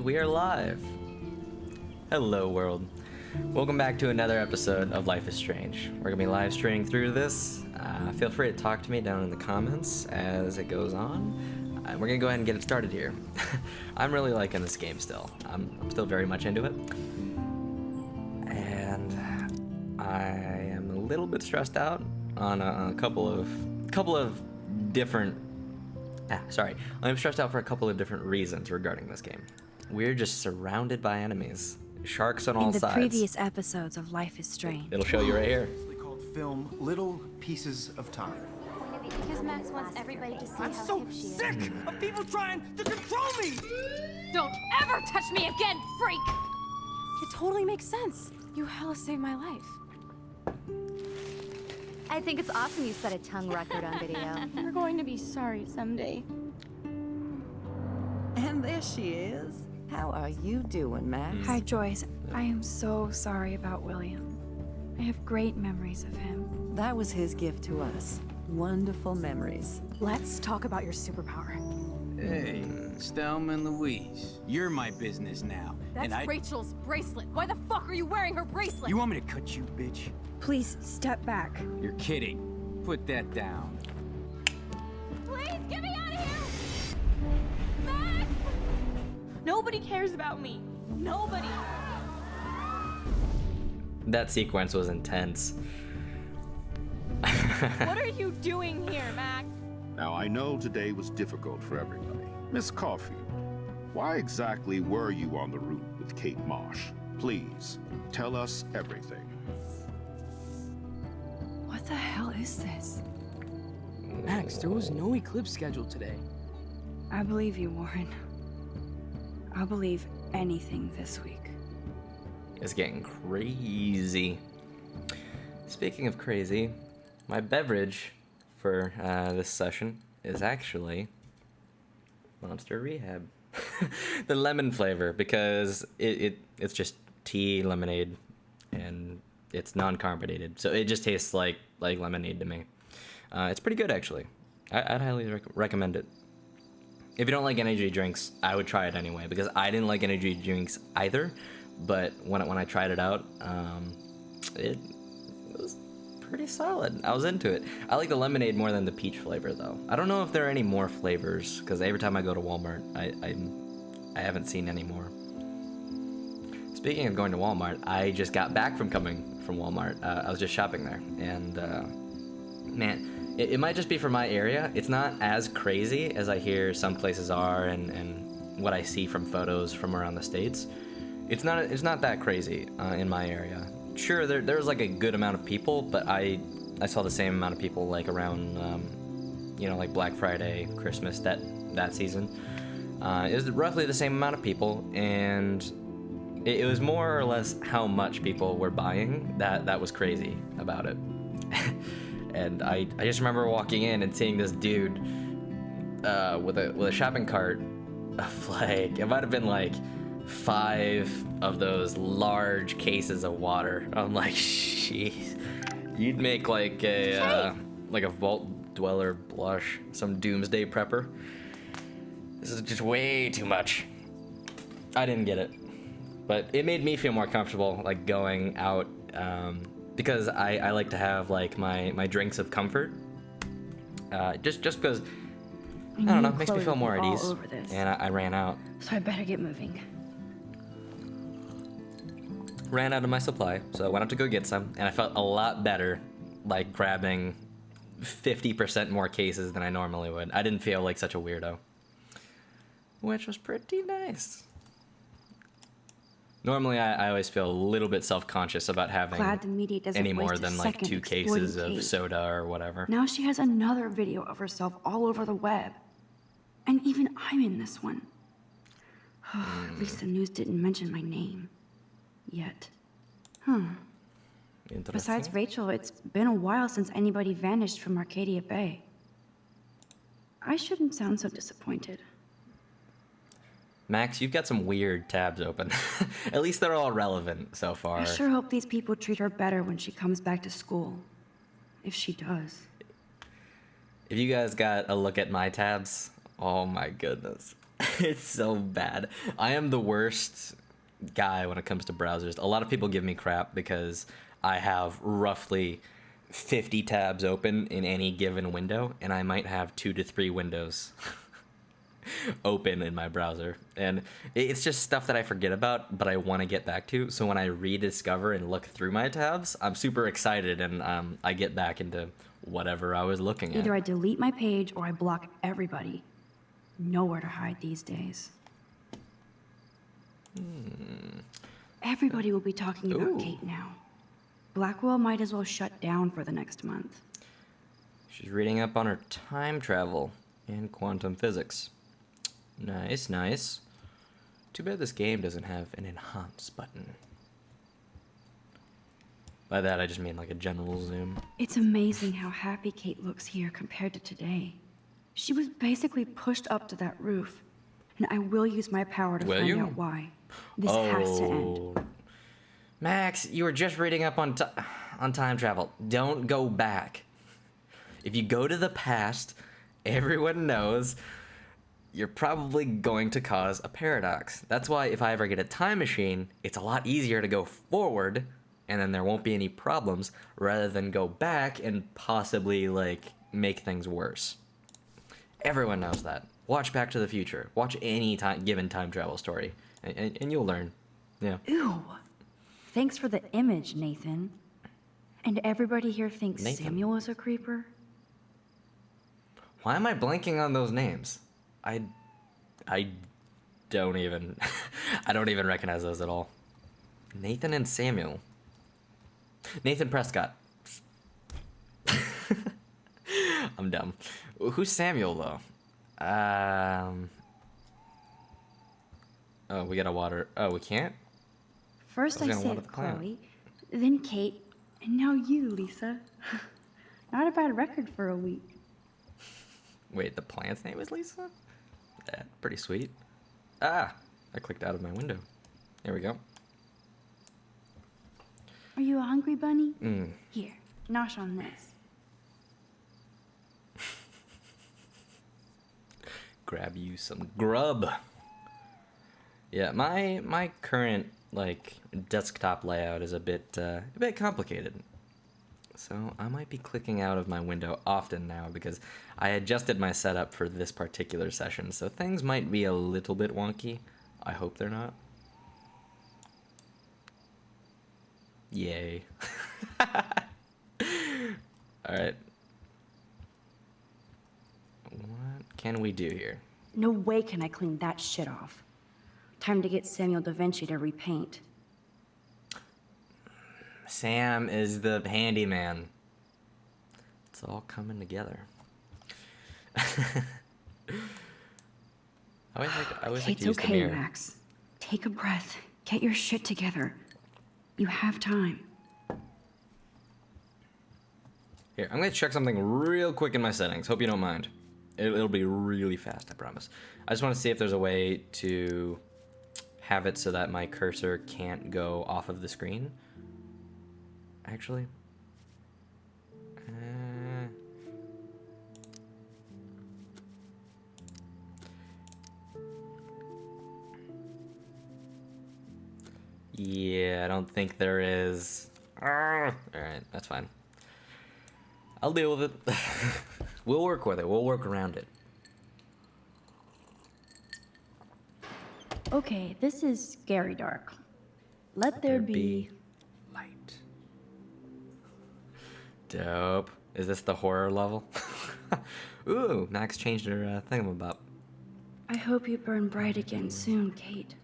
we are live. Hello world. Welcome back to another episode of Life is Strange. We're gonna be live streaming through this. Feel free to talk to me down in the comments as it goes on. We're gonna go ahead and get it started here. I'm really liking this game still. I'm still very much into it. And I am a little bit stressed out on a couple of different I'm stressed out for a couple of different reasons regarding this game. We're just surrounded by enemies. Sharks on all sides. In the previous episodes of Life is Strange. It'll show you right here. It's called film Little Pieces of Time. Because Max wants everybody to see I'm how so hip she is. sick of people trying to control me! Don't ever touch me again, freak! It totally makes sense. You hella saved my life. I think it's awesome you set a tongue record on video. You're going to be sorry someday. And there she is. How are you doing, Max? Hi, Joyce. I am so sorry about William. I have great memories of him. That was his gift to us. Wonderful memories. Let's talk about your superpower. Hey, Stelma and Louise, you're my business now. That's and Rachel's bracelet. Why the fuck are you wearing her bracelet? You want me to cut you, bitch? Please step back. You're kidding. Put that down. Please get me out of here! Max! Nobody cares about me. Nobody. That sequence was intense. What are you doing here, Max? Now, I know today was difficult for everybody. Miss Caulfield, why exactly were you on the route with Kate Marsh? Please, tell us everything. What the hell is this? Max, there was no eclipse scheduled today. I believe you, Warren. I'll believe anything this week. It's getting crazy. Speaking of crazy, my beverage for this session is actually Monster Rehab. The lemon flavor, because it's just tea, lemonade, and it's non-carbonated, so it just tastes like lemonade to me. It's pretty good, actually. I'd highly recommend it. If you don't like energy drinks, I would try it anyway, because I didn't like energy drinks either, but when I tried it out, it was pretty solid. I was into it. I like the lemonade more than the peach flavor, though. I don't know if there are any more flavors, because every time I go to Walmart, I haven't seen any more. Speaking of going to Walmart, I just got back from coming from Walmart. I was just shopping there, and man, it might just be for my area. It's not as crazy as I hear some places are, and what I see from photos from around the States. It's not that crazy in my area. Sure, there's like a good amount of people, but I saw the same amount of people like around like Black Friday, Christmas, that season. It was roughly the same amount of people, and it was more or less how much people were buying that was crazy about it. And I just remember walking in and seeing this dude with a shopping cart of like, it might have been like 5 of those large cases of water. I'm like, jeez, you'd make like a vault dweller blush, some doomsday prepper. This is just way too much. I didn't get it, but it made me feel more comfortable like going out, because I like to have like my drinks of comfort, just because I don't know, it makes me feel more at ease. And I ran out. So I better get moving. Ran out of my supply, so I went out to go get some, and I felt a lot better like grabbing 50% more cases than I normally would. I didn't feel like such a weirdo, which was pretty nice. Normally, I always feel a little bit self-conscious about having any more than like 2 cases of soda or whatever. Now she has another video of herself all over the web. And even I'm in this one. At least the news didn't mention my name. Yet. Besides Rachel, it's been a while since anybody vanished from Arcadia Bay. I shouldn't sound so disappointed. Max, you've got some weird tabs open. At least they're all relevant so far. I sure hope these people treat her better when she comes back to school. If she does. If you guys got a look at my tabs, oh my goodness. It's so bad. I am the worst guy when it comes to browsers. A lot of people give me crap because I have roughly 50 tabs open in any given window, and I might have 2 to 3 windows open in my browser. And it's just stuff that I forget about, but I want to get back to. So when I rediscover and look through my tabs, I'm super excited, and I get back into whatever I was looking at. Either I delete my page or I block everybody. Nowhere to hide these days. Everybody will be talking about Ooh. Kate now. Blackwell might as well shut down for the next month. She's reading up on her time travel and quantum physics. Nice, nice. Too bad this game doesn't have an enhance button. By that, I just mean like a general zoom. It's amazing how happy Kate looks here compared to today. She was basically pushed up to that roof, and I will use my power to find out why. This has to end. Max, you were just reading up on time travel. Don't go back. If you go to the past, everyone knows you're probably going to cause a paradox. That's why if I ever get a time machine, it's a lot easier to go forward, and then there won't be any problems, rather than go back and possibly, like, make things worse. Everyone knows that. Watch Back to the Future. Watch any given time travel story, and you'll learn. Yeah. Ew. Thanks for the image, Nathan. And everybody here thinks Nathan. Samuel is a creeper? Why am I blanking on those names? I don't even I don't even recognize those at all. Nathan and Samuel. Nathan Prescott. I'm dumb. Who's Samuel though? Oh, we gotta water. Oh, we can't? First I gonna water saved the plant. Chloe, then Kate, and now you, Lisa. Not a bad record for a week. Wait, the plant's name is Lisa? Yeah, pretty sweet. Ah, I clicked out of my window. There we go. Are you a hungry bunny? Here, nosh on this. Grab you some grub. Yeah, my current like desktop layout is a bit complicated. So I might be clicking out of my window often now because I adjusted my setup for this particular session, so things might be a little bit wonky. I hope they're not. Yay. Alright. What can we do here? No way can I clean that shit off. Time to get Samuel da Vinci to repaint. Sam is the handyman. It's all coming together. I always like It's to use the okay, mirror. Max. Take a breath. Get your shit together. You have time. Here, I'm gonna check something real quick in my settings. Hope you don't mind. It'll be really fast, I promise. I just want to see if there's a way to have it so that my cursor can't go off of the screen. Actually. Yeah, I don't think there is. Alright, that's fine. I'll deal with it. We'll work with it. We'll work around it. Okay, this is scary dark. Let there be... light. Dope. Is this the horror level? Ooh, Max changed her thingamabob. I hope you burn bright again soon, Kate.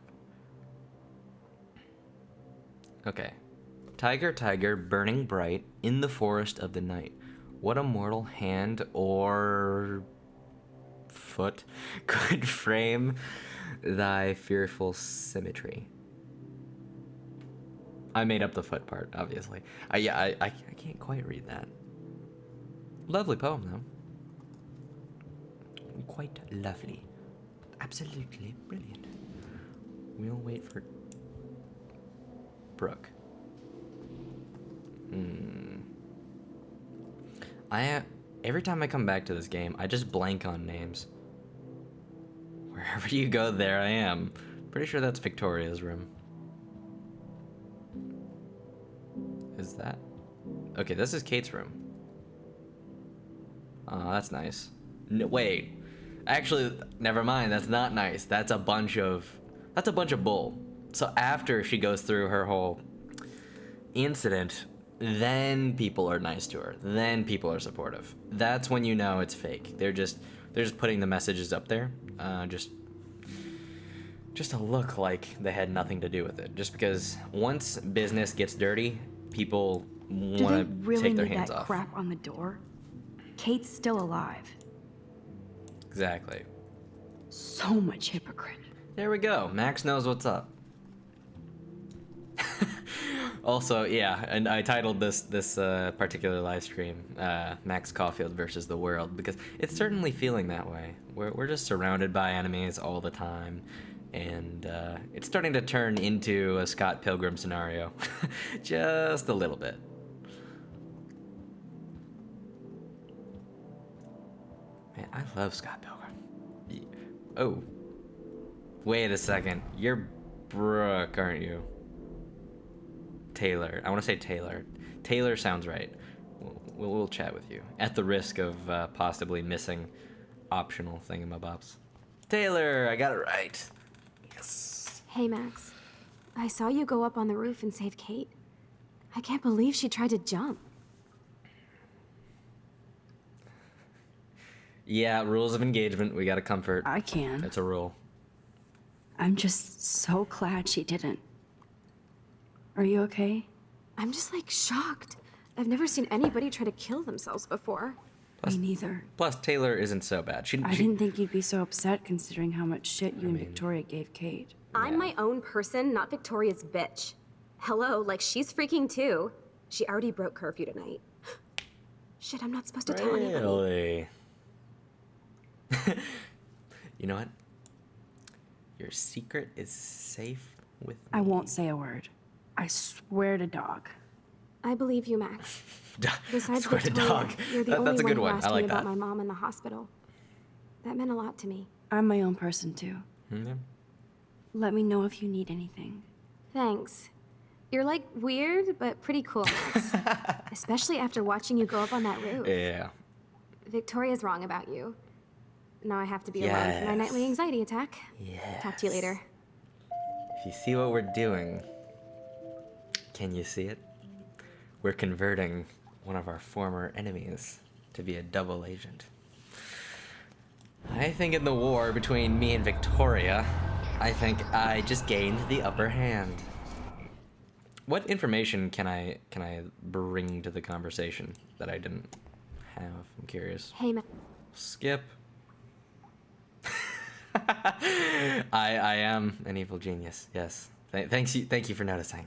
Okay. Tiger, tiger, burning bright in the forest of the night. What a mortal hand or foot could frame thy fearful symmetry. I made up the foot part, obviously. I can't quite read that. Lovely poem, though. Quite lovely. Absolutely brilliant. We'll wait for Brooke. Every time I come back to this game, I just blank on names. Wherever you go, there I am. Pretty sure that's Victoria's room. Is that? Okay, this is Kate's room. Oh, that's nice. No, wait. Actually, never mind. That's not nice. That's a bunch of bull. So after she goes through her whole incident, then people are nice to her. Then people are supportive. That's when you know it's fake. They're just putting the messages up there, just to look like they had nothing to do with it. Just because once business gets dirty, people want to really take their need hands that off. crap on the door? Kate's still alive. Exactly. So much hypocrite. There we go. Max knows what's up. Also, yeah, and I titled this particular live stream Max Caulfield versus the world because it's certainly feeling that way. We're just surrounded by enemies all the time, and it's starting to turn into a Scott Pilgrim scenario, just a little bit. Man, I love Scott Pilgrim. Oh, wait a second. You're Brooke, aren't you? Taylor. I want to say Taylor. Taylor sounds right. We'll chat with you at the risk of possibly missing optional thingamabobs. Taylor, I got it right. Yes. Hey, Max. I saw you go up on the roof and save Kate. I can't believe she tried to jump. Yeah, rules of engagement. We gotta comfort. I can. It's a rule. I'm just so glad she didn't. Are you okay? I'm just like shocked. I've never seen anybody try to kill themselves before. Plus, Me neither. Plus, Taylor isn't so bad. I didn't think you'd be so upset considering how much shit you and Victoria gave Kate. I'm my own person, not Victoria's bitch. Hello, like she's freaking too. She already broke curfew tonight. Shit, I'm not supposed to tell anybody. Really? You know what? Your secret is safe with me. I won't say a word. I swear to dog. I believe you, Max. Besides Swear to Victoria, dog. you're the only That's a good one one. who asked I like me about that. my mom in the hospital. That meant a lot to me. I'm my own person too. Yeah. Let me know if you need anything. Thanks. You're like weird, but pretty cool, Max. Especially after watching you go up on that roof. Yeah. Victoria's wrong about you. Now I have to be alone for my nightly anxiety attack. Yes. Talk to you later. If you see what we're doing, can you see it? We're converting one of our former enemies to be a double agent. I think in the war between me and Victoria, I think I just gained the upper hand. What information can I bring to the conversation that I didn't have? I'm curious. Hey, Skip. I am an evil genius. Yes. Thank you for noticing.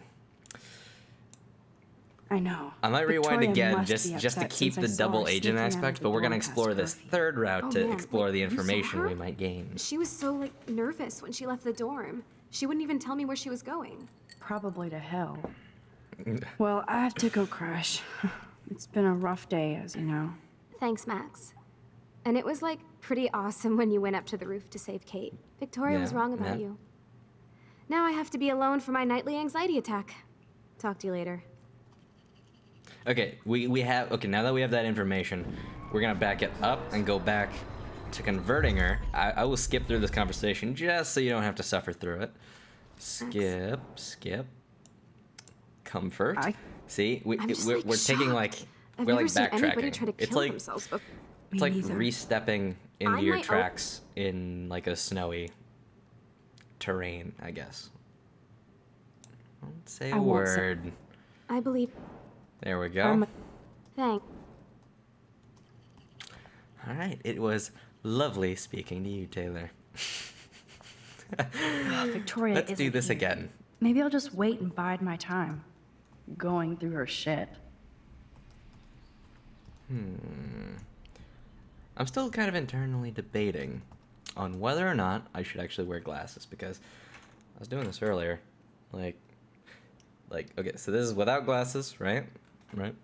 I know. I might rewind Victoria again must just be to upset keep since I the saw her double agent sneaking out aspect, the but we're door gonna past explore this curfew. third route Oh, to man, explore wait, the you saw information her? we might gain. She was so, like, nervous when she left the dorm. She wouldn't even tell me where she was going. Probably to hell. Well, I have to go crash. It's been a rough day, as you know. Thanks, Max. And it was, like, pretty awesome when you went up to the roof to save Kate. Victoria was Yeah, wrong about yeah. you. Now I have to be alone for my nightly anxiety attack. Talk to you later. Okay, we have, okay, now that we have that information, we're gonna back it up and go back to converting her. I will skip through this conversation just so you don't have to suffer through it. Skip. Comfort. See, I'm just, we're like, taking shocked. like, I've we're never like seen anybody backtracking. try to It's kill like, themselves before. it's like neither. re-stepping into I'm your my own- tracks in like a snowy terrain, I guess. Don't say a I won't say- word. I believe. There we go. I'm- Thanks. All right, it was lovely speaking to you, Taylor. Victoria Let's do isn't this here. again. Maybe I'll just wait and bide my time. Going through her shit. I'm still kind of internally debating on whether or not I should actually wear glasses, because I was doing this earlier. Like, okay, so this is without glasses, right? Right?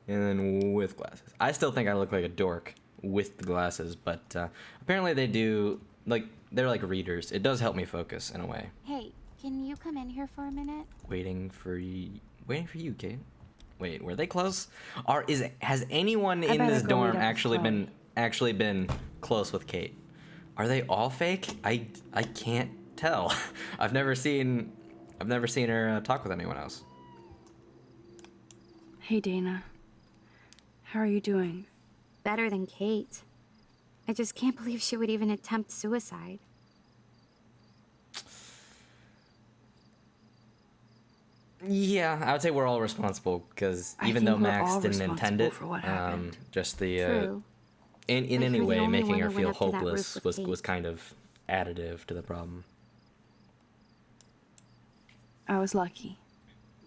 And then with glasses. I still think I look like a dork with the glasses, but apparently they do like they're like readers. It does help me focus in a way. Hey, can you come in here for a minute? Waiting for you, Kate. Wait, were they close? Has anyone in better this go dorm meet up with actually been close with Kate? Are they all fake? I can't tell. I've never seen her talk with anyone else. Hey, Dana. How are you doing? Better than Kate. I just can't believe she would even attempt suicide. Yeah, I would say we're all responsible because I even think though we're Max all didn't intend responsible it, for what happened. just the True. in But any you're the way only making one her that went feel up to that hopeless roof with was Kate. kind of additive to the problem. I was lucky.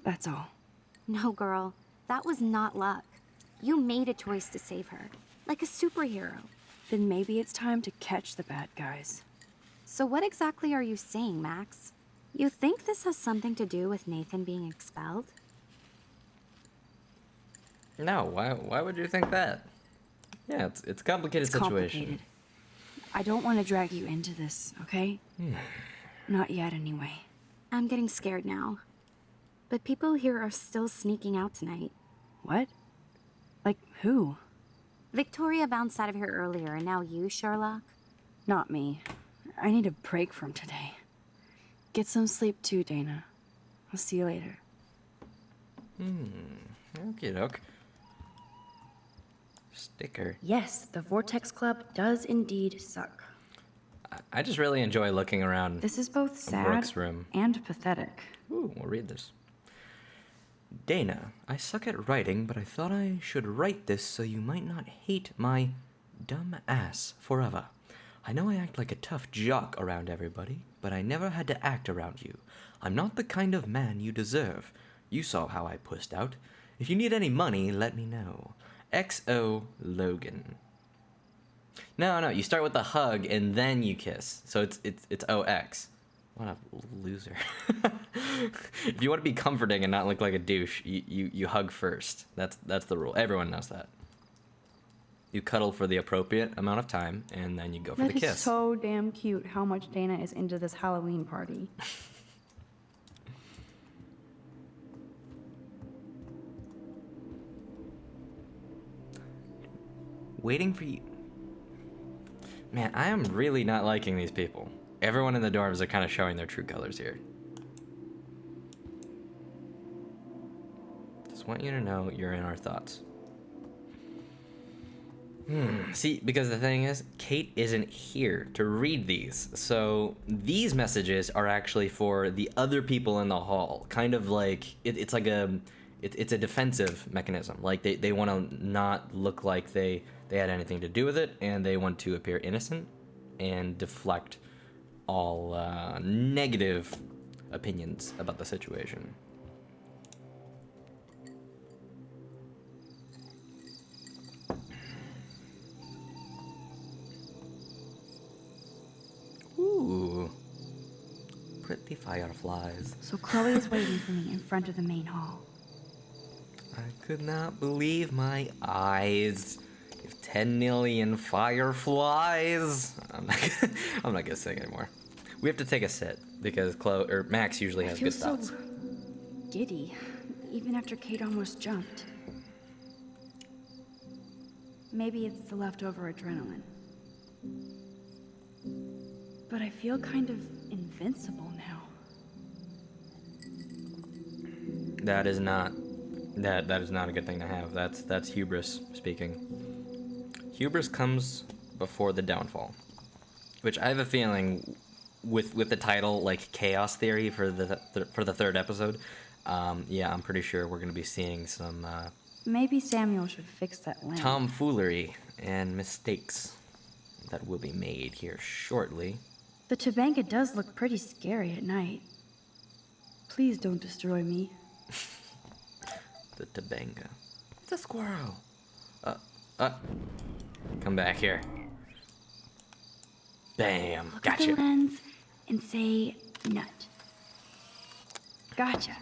That's all. No, girl. That was not luck. You made a choice to save her. Like a superhero. Then maybe it's time to catch the bad guys. So what exactly are you saying, Max? You think this has something to do with Nathan being expelled? No, why would you think that? Yeah, it's a complicated It's situation. complicated. I don't want to drag you into this, okay? Not yet, anyway. I'm getting scared now. But people here are still sneaking out tonight. What? Like who? Victoria bounced out of here earlier, and now you, Sherlock? Not me. I need a break from today. Get some sleep too, Dana. I'll see you later. Okay, doke. Sticker. Yes, the Vortex Club does indeed suck. I just really enjoy looking around. This is both sad Brooke's room. and pathetic. Ooh, we'll read this. Dana, I suck at writing, but I thought I should write this so you might not hate my dumb ass forever. I know I act like a tough jock around everybody, but I never had to act around you. I'm not the kind of man you deserve. You saw how I pussed out. If you need any money, let me know. XO Logan. No, you start with the hug and then you kiss. So it's OX. What a loser. If you want to be comforting and not look like a douche, you hug first. That's the rule. Everyone knows that. You cuddle for the appropriate amount of time, and then you go for the That kiss. is so damn cute how much Dana is into this Halloween party. Waiting for you. Man, I am really not liking these people. Everyone in the dorms are kind of showing their true colors here. Just want you to know you're in our thoughts. See, because the thing is, Kate isn't here to read these. So these messages are actually for the other people in the hall. Kind of like, it's like it's a defensive mechanism. Like they want to not look like they had anything to do with it, and they want to appear innocent and deflect all negative opinions about the situation. Ooh, pretty fireflies. So Chloe is waiting for me in front of the main hall. I could not believe my eyes. If 10 million fireflies. I'm not gonna sing anymore. We have to take a sit because Max usually has good thoughts. So giddy, even after Kate almost jumped. Maybe it's the leftover adrenaline. But I feel kind of invincible now. That is not a good thing to have. That's hubris speaking. Hubris comes before the downfall, which I have a feeling with the title like Chaos Theory for the third episode. Yeah, I'm pretty sure we're gonna be seeing some Maybe Samuel should fix that lamp. tomfoolery and mistakes that will be made here shortly. The Tobanga does look pretty scary at night. Please don't destroy me. The Tobanga. It's a squirrel. Come back here. Bam. Look at Gotcha. the lens and say nut. Gotcha.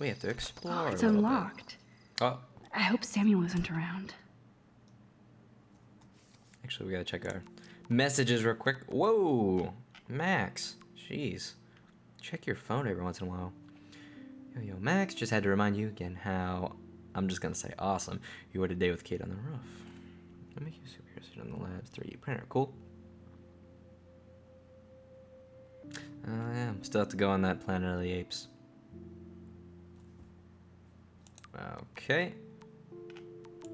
We have to explore. Oh, it's a little bit. unlocked. Oh, I hope Samuel isn't around. actually, we gotta check our messages real quick. Whoa, Max. Jeez. Check your phone every once in a while. Yo, Max, just had to remind you again how, I'm just gonna say awesome, you were today with Kate on the roof. Let me use superhero on the labs 3D printer. Cool. Yeah, still have to go on that Planet of the Apes. Okay.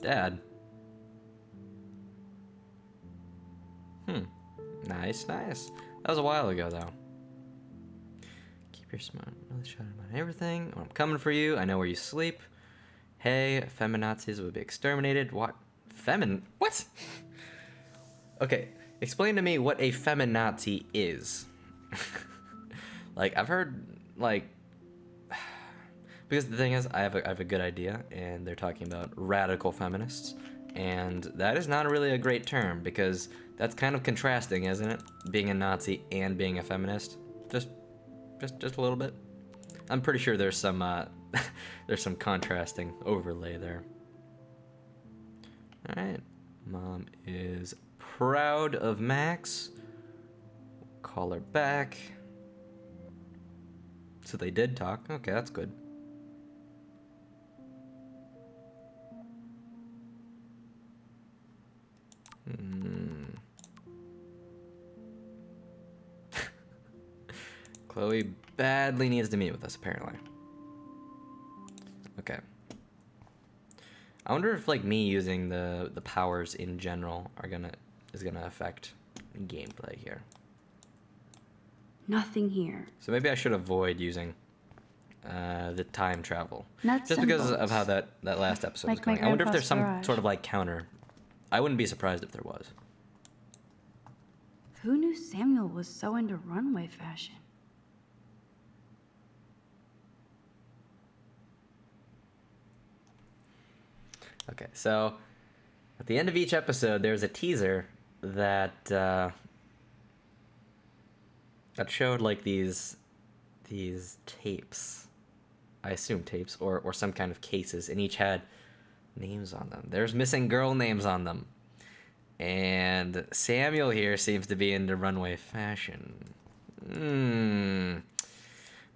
Dad. Nice. That was a while ago, though. Keep your smart mouth shut about everything. I'm coming for you. I know where you sleep. Hey, feminazis will be exterminated. What? What? Okay, explain to me what a feminazi is. Like, I've heard, like... Because the thing is, I have a good idea, and they're talking about radical feminists, and that is not really a great term, because that's kind of contrasting, isn't it? Being a Nazi and being a feminist. Just a little bit. I'm pretty sure there's some there's some contrasting overlay there. All right, Mom is proud of Max. Call her back. So they did talk. Okay, that's good. Chloe badly needs to meet with us, apparently. Okay. I wonder if, like, me using the powers in general is gonna affect gameplay here. Nothing here. So maybe I should avoid using the time travel. Nuts just and because bolts. of how that last episode was Like my going. I wonder if grandpa's there's some garage. sort of like counter. I wouldn't be surprised if there was. Who knew Samuel was so into runway fashion? Okay, so at the end of each episode, there's a teaser that that showed like these tapes. I assume tapes or some kind of cases, and each had names on them. There's missing girl names on them. And Samuel here seems to be into runway fashion.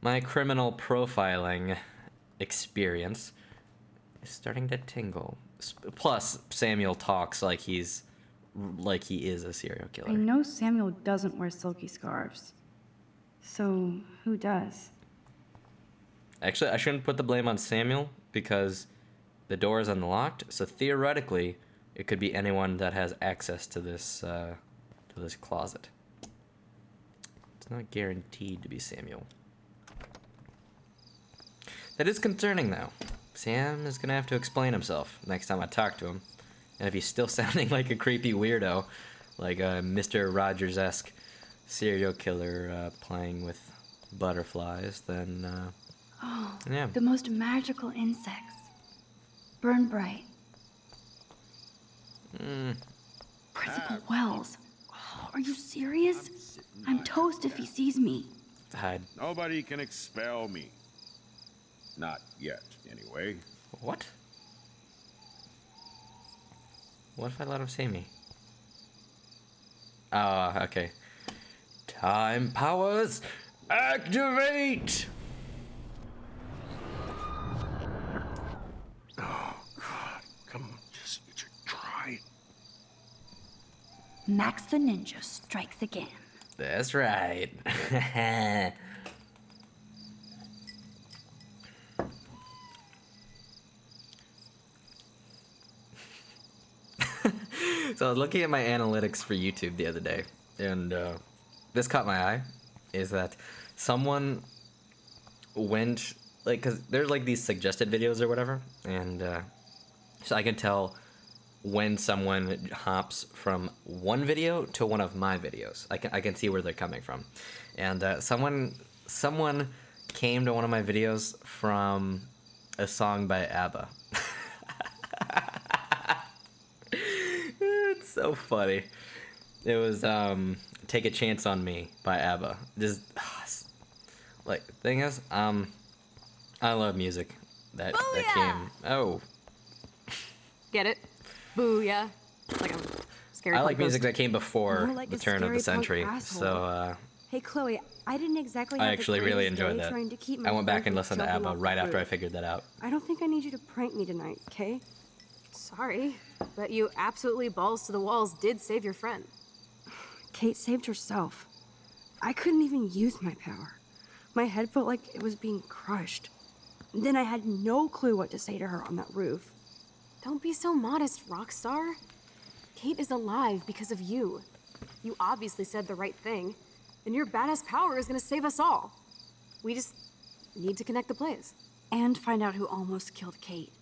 My criminal profiling experience is starting to tingle. Plus, Samuel talks like he is a serial killer. I know Samuel doesn't wear silky scarves. So, who does? Actually, I shouldn't put the blame on Samuel because the door is unlocked. So theoretically, it could be anyone that has access to this closet. It's not guaranteed to be Samuel. That is concerning, though. Sam is gonna have to explain himself next time I talk to him. And if he's still sounding like a creepy weirdo, like a Mr. Rogers-esque serial killer playing with butterflies, then yeah. The most magical insects. Burn bright. Principal Wells. Oh, are you serious? I'm toast if he sees me. Hide. Nobody can expel me. Not yet, anyway. What? What if I let him see me? Oh, okay. Time powers activate! Oh, God. Come on, just you should try. Max the Ninja strikes again. That's right. So I was looking at my analytics for YouTube the other day, and this caught my eye, is that someone went, like, because there's like these suggested videos or whatever, and so I can tell when someone hops from one video to one of my videos. I can see where they're coming from, and someone came to one of my videos from a song by ABBA. It's so funny. It was "Take a Chance on Me" by ABBA. Just like, the thing is, I I love music. That came. Oh, Get it? Booyah. Like I'm scared. I like music that came before More like the a turn of the scary punk century. asshole. So Hey, Chloe, I didn't exactly I have actually the really greatest enjoyed day that. trying to keep I my went back friend and from listened to jumping ABBA off right the after I roof. figured that out. I don't think I need you to prank me tonight, okay? Sorry, but you absolutely balls to the walls did save your friend. Kate saved herself. I couldn't even use my power. My head felt like it was being crushed. Then I had no clue what to say to her on that roof. Don't be so modest, Rockstar. Kate is alive because of you. You obviously said the right thing, and your badass power is gonna save us all. We just need to connect the plays. And find out who almost killed Kate.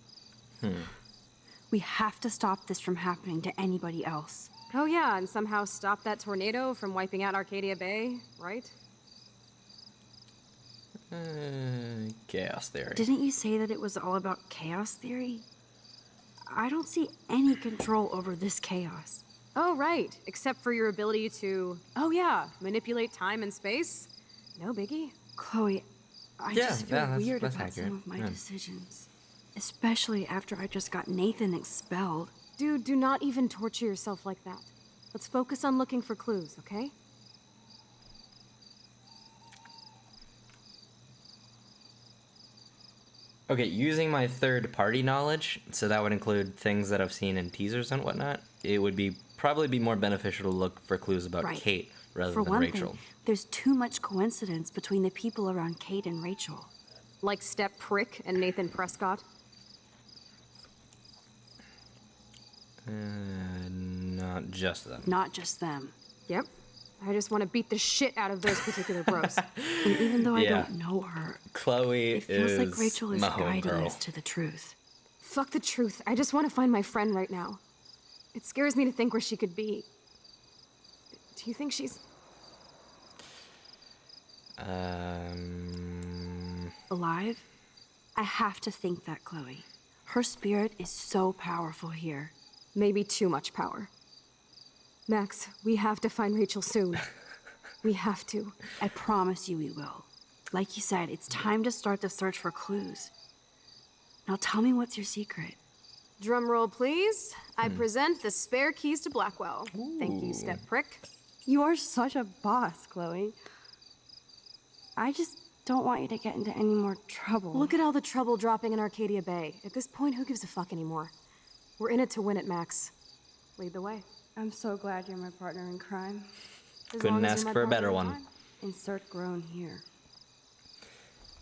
We have to stop this from happening to anybody else. Oh yeah, and somehow stop that tornado from wiping out Arcadia Bay, right? Chaos theory. Didn't you say that it was all about chaos theory? I don't see any control over this chaos. Oh right, except for your ability to, oh yeah, manipulate time and space. No biggie. Chloe, I Yeah, just feel yeah, weird that's about accurate. some of my Yeah. decisions. Especially after I just got Nathan expelled. Dude, do not even torture yourself like that. Let's focus on looking for clues, okay? Okay, using my third-party knowledge, so that would include things that I've seen in teasers and whatnot, it would probably be more beneficial to look for clues about Right. Kate rather For than one Rachel. thing, there's too much coincidence between the people around Kate and Rachel. Like Step Prick and Nathan Prescott. Not just them. Not just them. Yep. I just want to beat the shit out of those particular bros. And even though I Yeah. don't know her, Chloe it feels is like Rachel is my guiding homegirl. us to the truth. Fuck the truth. I just want to find my friend right now. It scares me to think where she could be. Do you think she's... Alive? I have to think that, Chloe. Her spirit is so powerful here. Maybe too much power. Max, we have to find Rachel soon. We have to. I promise you we will. Like you said, it's time to start the search for clues. Now tell me what's your secret. Drum roll, please. I present the spare keys to Blackwell. Thank you, Ooh. Step Prick. You are such a boss, Chloe. I just don't want you to get into any more trouble. Look at all the trouble dropping in Arcadia Bay. At this point, who gives a fuck anymore? We're in it to win it, Max. Lead the way. I'm so glad you're my partner in crime. As Couldn't long as ask you're my for a partner better in one. crime. Insert groan here.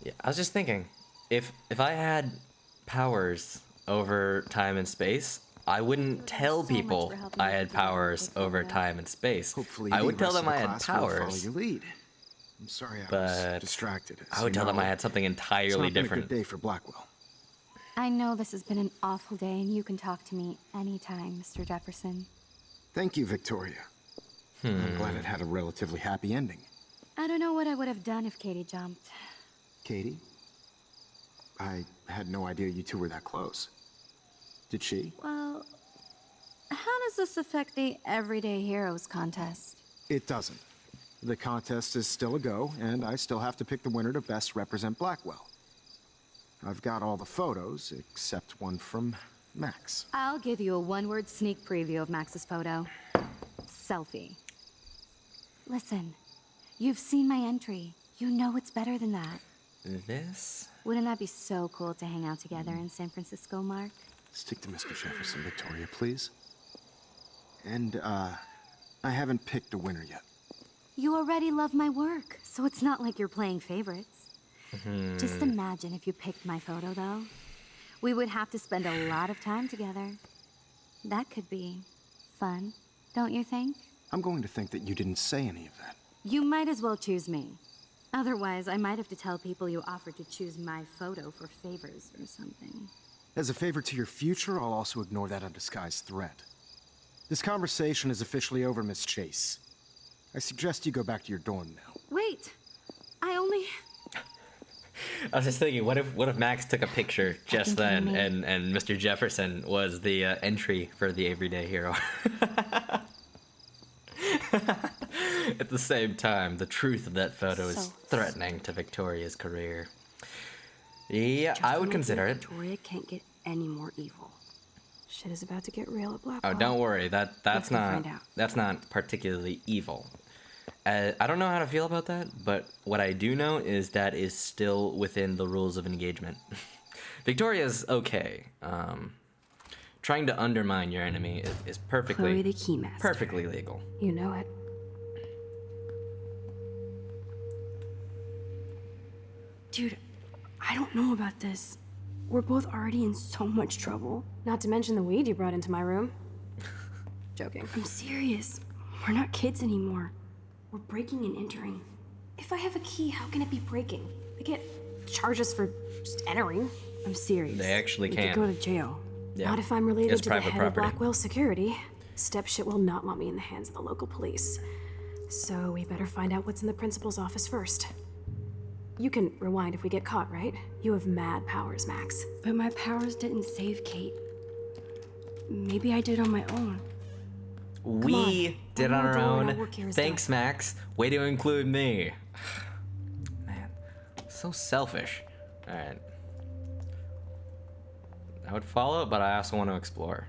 Yeah, I was just thinking, if I had powers over time and space, I wouldn't tell so much people for helping I me had put together powers the over photo. time and space. Hopefully, I the would tell rest them of the I had class will follow powers, your lead. I'm sorry I was but distracted. I would tell them I had something It's entirely not been a different. good day for Blackwell. I know this has been an awful day, and you can talk to me anytime, Mr. Jefferson. Thank you, Victoria. I'm glad it had a relatively happy ending. I don't know what I would have done if Katie jumped. Katie? I had no idea you two were that close. Did she? Well, how does this affect the Everyday Heroes contest? It doesn't. The contest is still a go, and I still have to pick the winner to best represent Blackwell. I've got all the photos, except one from Max. I'll give you a one-word sneak preview of Max's photo. Selfie. Listen, you've seen my entry. You know it's better than that. This? Wouldn't that be so cool to hang out together in San Francisco, Mark? Stick to Mr. Jefferson, Victoria, please. And, I haven't picked a winner yet. You already love my work, so it's not like you're playing favorites. Just imagine if you picked my photo, though. We would have to spend a lot of time together. That could be fun, don't you think? I'm going to think that you didn't say any of that. You might as well choose me. Otherwise, I might have to tell people you offered to choose my photo for favors or something. As a favor to your future, I'll also ignore that undisguised threat. This conversation is officially over, Miss Chase. I suggest you go back to your dorm now. Wait! I only... I was just thinking, what if Max took a picture just Fucking then, kidding me. and Mr. Jefferson was the entry for the Everyday Hero? At the same time, the truth of that photo is So- threatening to Victoria's career. Yeah, Just I would when consider I it. think Victoria can't get any more evil. Shit is about to get real at Blackwell. Oh, don't worry. Let's That's go not find out. that's not particularly evil. I don't know how to feel about that, but what I do know is that is still within the rules of engagement. Victoria's okay. Trying to undermine your enemy is Chloe perfectly the Keymaster. perfectly legal. You know it. Dude, I don't know about this. We're both already in so much trouble. Not to mention the weed you brought into my room. Joking. I'm serious. We're not kids anymore. We're breaking and entering. If I have a key, how can it be breaking? They can't charge us for just entering. I'm serious. They actually we can. could go to jail. Yeah. Not if I'm related It's to the private head of property. Blackwell Security. Stepshit will not want me in the hands of the local police. So we better find out what's in the principal's office first. You can rewind if we get caught, right? You have mad powers, Max. But my powers didn't save Kate. Maybe I did on my own. We did One on more our door and own. our work here is Thanks, done. Max. Way to include me. Man, so selfish. All right. I would follow, but I also want to explore.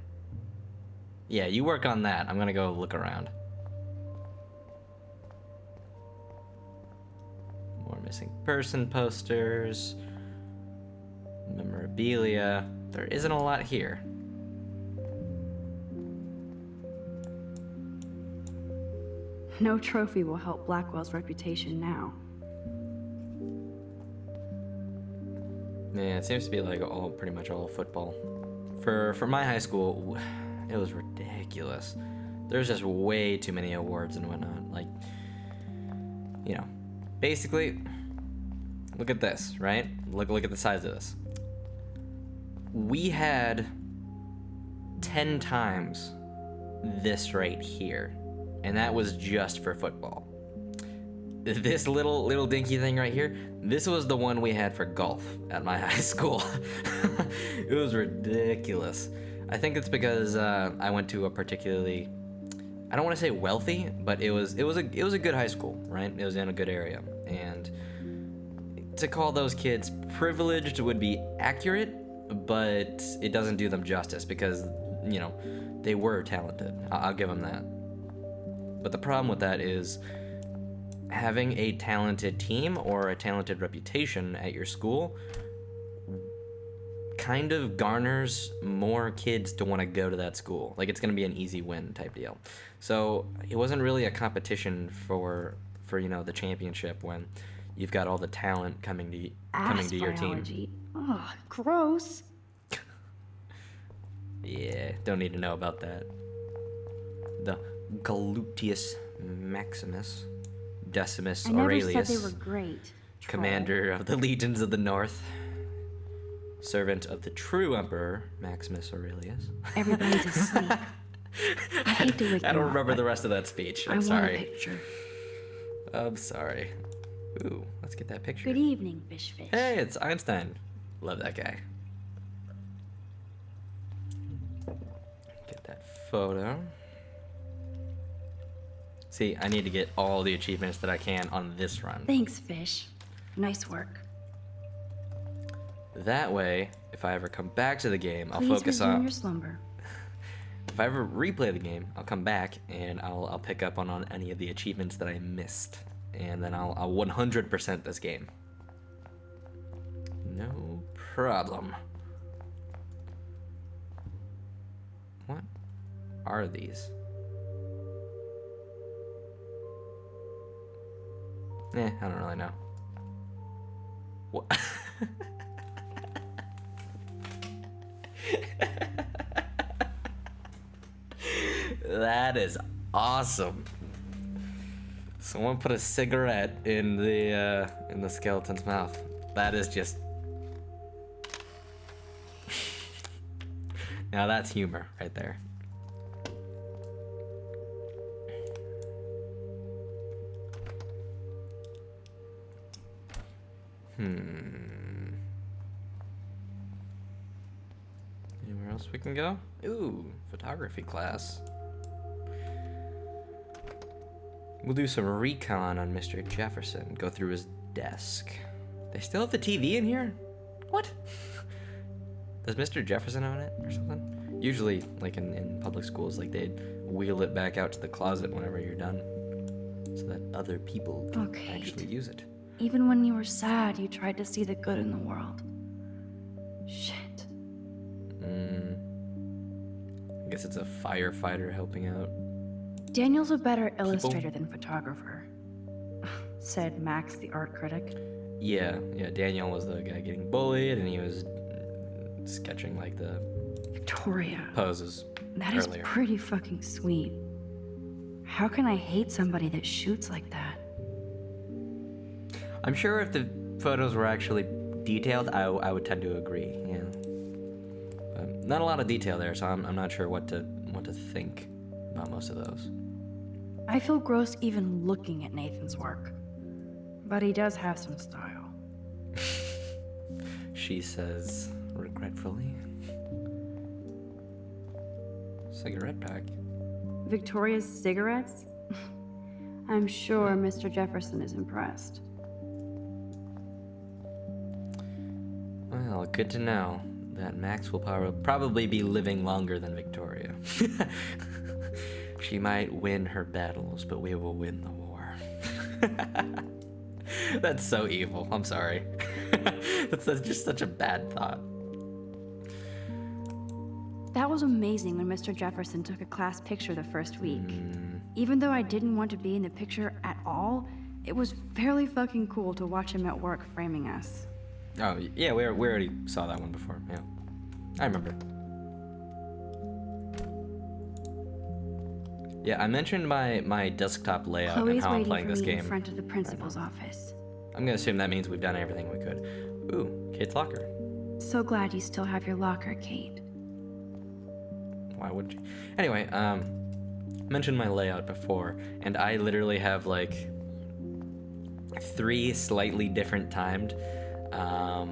Yeah, you work on that. I'm gonna go look around. More missing person posters. Memorabilia. There isn't a lot here. No trophy will help Blackwell's reputation now. Yeah, it seems to be like pretty much all football. For my high school, it was ridiculous. There's just way too many awards and whatnot. Like, you know, basically, look at this, right? Look at the size of this. We had 10 times this right here, and that was just for football. This little dinky thing right here, this was the one we had for golf at my high school. It was ridiculous. I think it's because I went to a particularly, I don't want to say wealthy, but it was a good high school, right? It was in a good area, and to call those kids privileged would be accurate, but it doesn't do them justice because, you know, they were talented. I'll give them that. But the problem with that is having a talented team or a talented reputation at your school kind of garners more kids to want to go to that school. Like, it's going to be an easy win type deal. So it wasn't really a competition for you know, the championship when you've got all the talent coming to your team. Biology. Ugh, gross. Yeah, don't need to know about that. The Gluteus Maximus Decimus I never Aurelius, said they were great. commander of the legions of the North, servant of the true Emperor Maximus Aurelius. Everybody's asleep. I hate to wake I don't you up, remember but the rest of that speech. I I'm want a sorry. picture. I'm sorry. Ooh, let's get that picture. Good evening, Fish. Hey, it's Einstein. Love that guy. Get that photo. See, I need to get all the achievements that I can on this run. Thanks, Fish. Nice work. That way, if I ever come back to the game, I'll Please focus resume on. your slumber. If I ever replay the game, I'll come back and I'll pick up on any of the achievements that I missed, and then I'll 100% this game. No problem. What are these? I don't really know. What? That is awesome. Someone put a cigarette in the skeleton's mouth. That is just. Now that's humor right there. Anywhere else we can go? Ooh, photography class. We'll do some recon on Mr. Jefferson. Go through his desk. They still have the TV in here? What? Does Mr. Jefferson own it or something? Usually, like in public schools, like they'd wheel it back out to the closet whenever you're done, so that other people can actually use it. Even when you were sad, you tried to see the good in the world. Shit. I guess it's a firefighter helping out. Daniel's a better illustrator than photographer, said Max, the art critic. Yeah, Daniel was the guy getting bullied, and he was sketching like the Victoria. Poses. That is pretty fucking sweet. How can I hate somebody that shoots like that? I'm sure if the photos were actually detailed, I would tend to agree. Yeah, not a lot of detail there, so I'm not sure what to think about most of those. I feel gross even looking at Nathan's work, but he does have some style. She says regretfully. Cigarette pack. Victoria's cigarettes? I'm sure Mr. Jefferson is impressed. Well, good to know that Max will probably be living longer than Victoria. She might win her battles, but we will win the war. That's so evil. I'm sorry. That's just such a bad thought. That was amazing when Mr. Jefferson took a class picture the first week. Even though I didn't want to be in the picture at all, it was fairly fucking cool to watch him at work framing us. Oh, yeah, we already saw that one before. Yeah, I remember. Yeah, I mentioned my desktop layout Chloe's and how I'm waiting playing for this me game. in front of the principal's office. I'm gonna assume that means we've done everything we could. Ooh, Kate's locker. So glad you still have your locker, Kate. Why wouldn't you? Anyway, mentioned my layout before, and I literally have like 3 slightly different timed how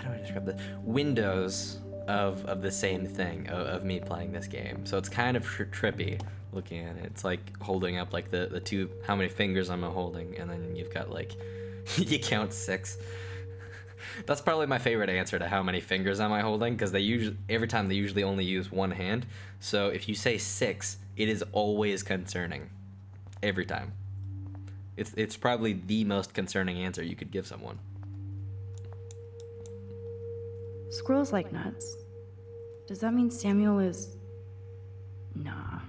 do I describe the windows of the same thing of me playing this game. So it's kind of trippy looking at it. It's like holding up like the two, how many fingers am I holding, and then you've got like you count 6. That's probably my favorite answer to how many fingers am I holding, because every time they usually only use one hand. So if you say 6, it is always concerning. Every time. It's probably the most concerning answer you could give someone. Squirrels like nuts. Does that mean Samuel is... Nah.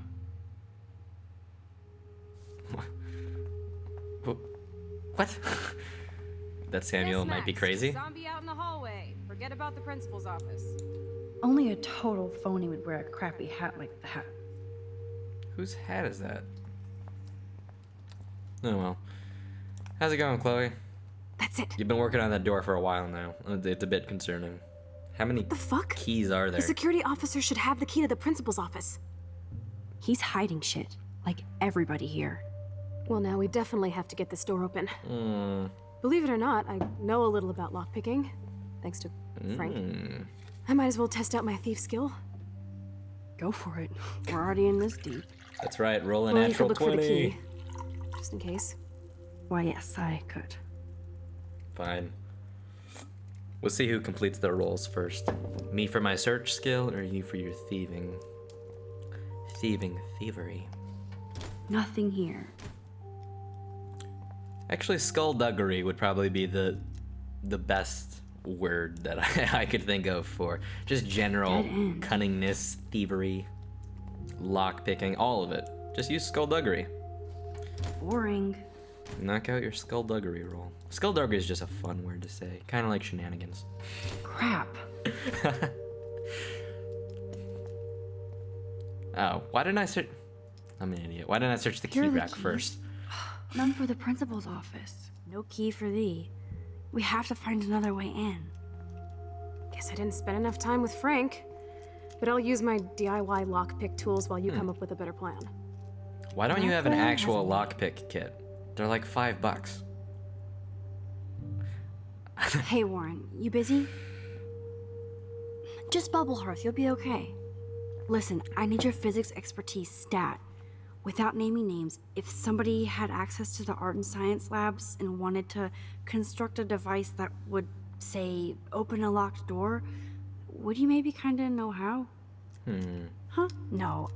What? That Samuel might be crazy? Zombie out in the hallway. Forget about the principal's office. Only a total phony would wear a crappy hat like that. Whose hat is that? Oh well. How's it going, Chloe? That's it. You've been working on that door for a while now. It's a bit concerning. How many keys are there? The security officer should have the key to the principal's office. He's hiding shit, like everybody here. Well, now we definitely have to get this door open. Believe it or not, I know a little about lockpicking, thanks to Frank. I might as well test out my thief skill. Go for it. We're already in this deep. That's right, roll a Well, natural you could look 20. for the key, just in case. Why, yes, I could. Fine. We'll see who completes their rolls first. Me for my search skill, or you for your thieving? Thievery. Nothing here. Actually, skullduggery would probably be the best word that I could think of for just general cunningness, thievery, lockpicking, all of it. Just use skullduggery. Boring. Knock out your skullduggery roll. Skullduggery is just a fun word to say, kind of like shenanigans. Crap. Oh, why didn't I search? I'm an idiot. Why didn't I search the key rack first? None for the principal's office. No key for thee. We have to find another way in. Guess I didn't spend enough time with Frank, but I'll use my DIY lockpick tools while you come up with a better plan. Why don't you have an actual lockpick kit? They're like $5. Hey, Warren, you busy? Just bubble hearth, you'll be okay. Listen, I need your physics expertise stat. without naming names, if somebody had access to the art and science labs and wanted to construct a device that would, say, open a locked door, would you maybe kind of know how? Huh? No,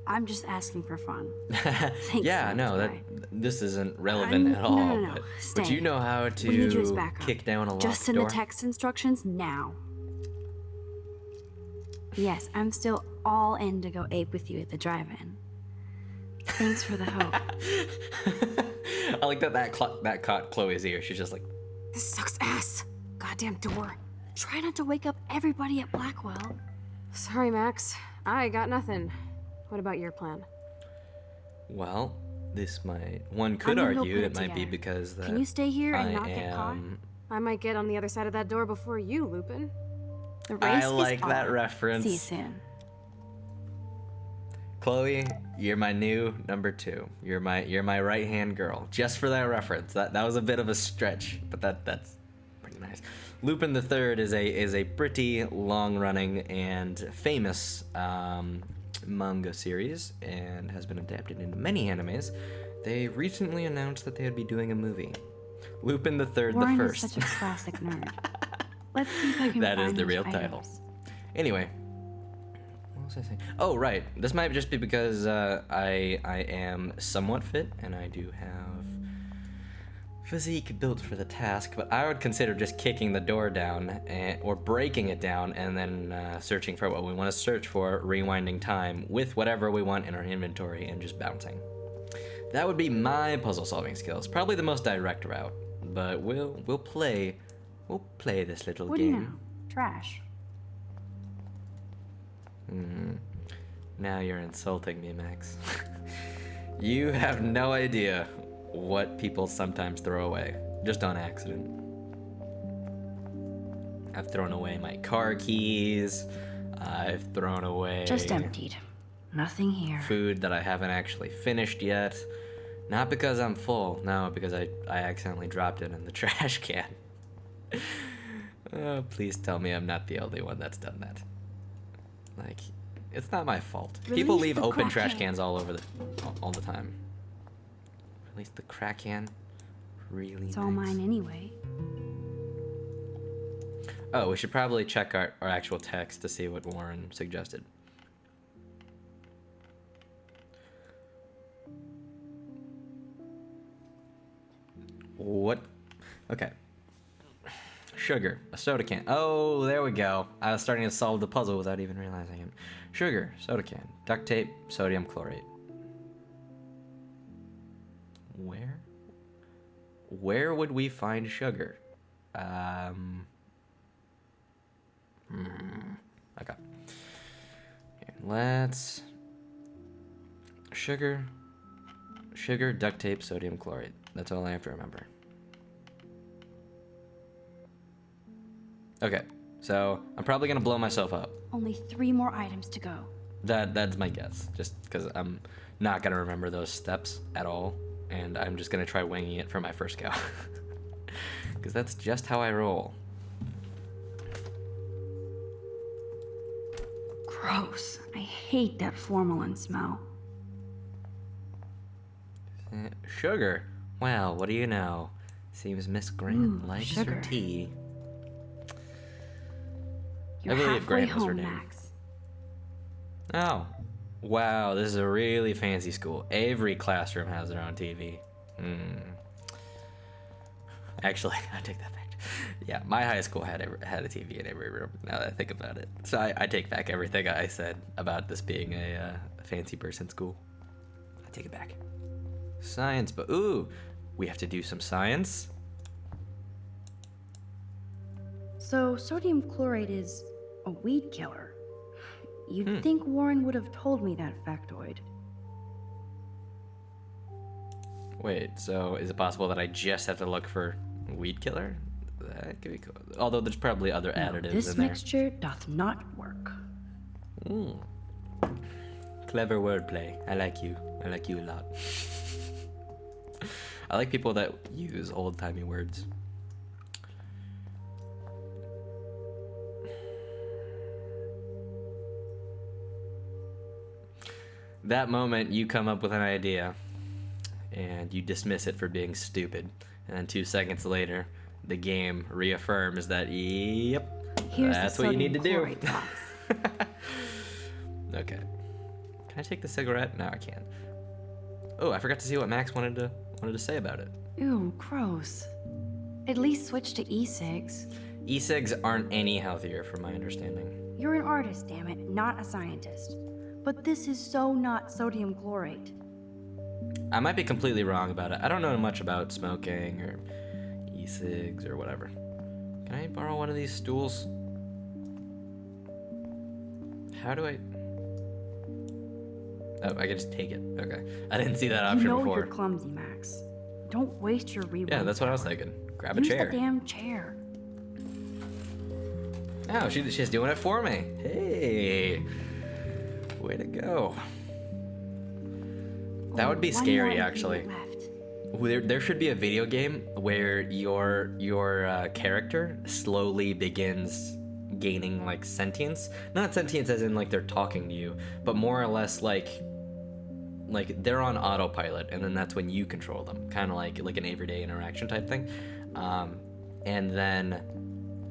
I'm just asking for fun. Yeah, no, this isn't relevant at all. No. But Stay. would you know how What do you need you as to backup? kick down a locked Just send door? the text instructions now. Yes, I'm still all in to go ape with you at the drive-in. Thanks for the hope. I like that caught Chloe's ear. She's just like, This sucks ass. Goddamn door. Try not to wake up everybody at Blackwell. Sorry, Max. I got nothing. What about your plan? well, one could I'm gonna go argue put it it might be together. because that Can you stay here and I not get caught? am. I might get on the other side of that door before you, Lupin. The race I is like that on. reference. See you soon. Chloe, you're my new number 2. You're my right-hand girl. Just for that reference. That was a bit of a stretch, but that's pretty nice. Lupin the Third is a pretty long-running and famous manga series and has been adapted into many animes. They recently announced that they would be doing a movie. Lupin the Third, Warren the is First. such a classic nerd. Let's see if I can That is find the those real items. title. Anyway, what was I saying? Oh, right. This might just be because I am somewhat fit and I do have physique built for the task, but I would consider just kicking the door down or breaking it down and then searching for what we want to search for, rewinding time with whatever we want in our inventory and just bouncing. That would be my puzzle solving skills. Probably the most direct route, but we'll play this little What do you game. know? Trash. Now you're insulting me, Max. You have no idea what people sometimes throw away, just on accident. I've thrown away my car keys. I've thrown away Just emptied. Nothing here. food that I haven't actually finished yet. Not because I'm full, no, because I accidentally dropped it in the trash can. Oh, please tell me I'm not the only one that's done that. Like, it's not my fault. People Release leave the open crack trash can. cans all the time. Release the crack can. Really It's all mine anyway. Oh, we should probably check our actual text to see what Warren suggested. What? Okay. Sugar, a soda can. Oh, there we go. I was starting to solve the puzzle without even realizing it. Sugar, soda can, duct tape, sodium chlorate. Where would we find sugar? Okay. Here, let's... Sugar, duct tape, sodium chlorate. That's all I have to remember. Okay, so I'm probably gonna blow myself up. Only 3 more items to go. That's my guess, just because I'm not gonna remember those steps at all, and I'm just gonna try winging it for my first go. Because that's just how I roll. Gross. I hate that formalin smell. Sugar. Well, what do you know? Seems Miss Grant likes sugar. her tea. You're I believe halfway Grant was her home, name. Max. Oh. Wow, this is a really fancy school. Every classroom has their own TV. Actually, I take that back. Yeah, my high school had a TV in every room, now that I think about it. So I take back everything I said about this being a fancy person school. I take it back. Science, but ooh, we have to do some science. So, sodium chlorate is a weed killer. You'd think Warren would have told me that factoid. Wait, so is it possible that I just have to look for weed killer? That could be cool. Although there's probably other additives This in there. mixture doth not work. Clever wordplay. I like you. I like you a lot. I like people that use old-timey words. That moment, you come up with an idea, and you dismiss it for being stupid. And then 2 seconds later, the game reaffirms that, yep, Here's that's the what you need to do. sodium chloride box. Okay. Can I take the cigarette? No, I can't. Oh, I forgot to see what Max wanted to say about it. Ew, gross. At least switch to e-cigs. E-cigs aren't any healthier, from my understanding. You're an artist, damn it, not a scientist. But this is so not sodium chlorate. I might be completely wrong about it. I don't know much about smoking or e-cigs or whatever. Can I borrow one of these stools? How do I... Oh, I can just take it. Okay. I didn't see that option you know before. You're clumsy, Max. Don't waste your rewind. Yeah, that's what I was power. thinking. Grab a Use chair. the damn chair. Oh, she's doing it for me. Hey. Way to go. That would be One scary, more actually. ingredient left. There should be a video game where your character slowly begins gaining like sentience. Not sentience as in like they're talking to you, but more or less like they're on autopilot, and then that's when you control them, kind of like an everyday interaction type thing. And then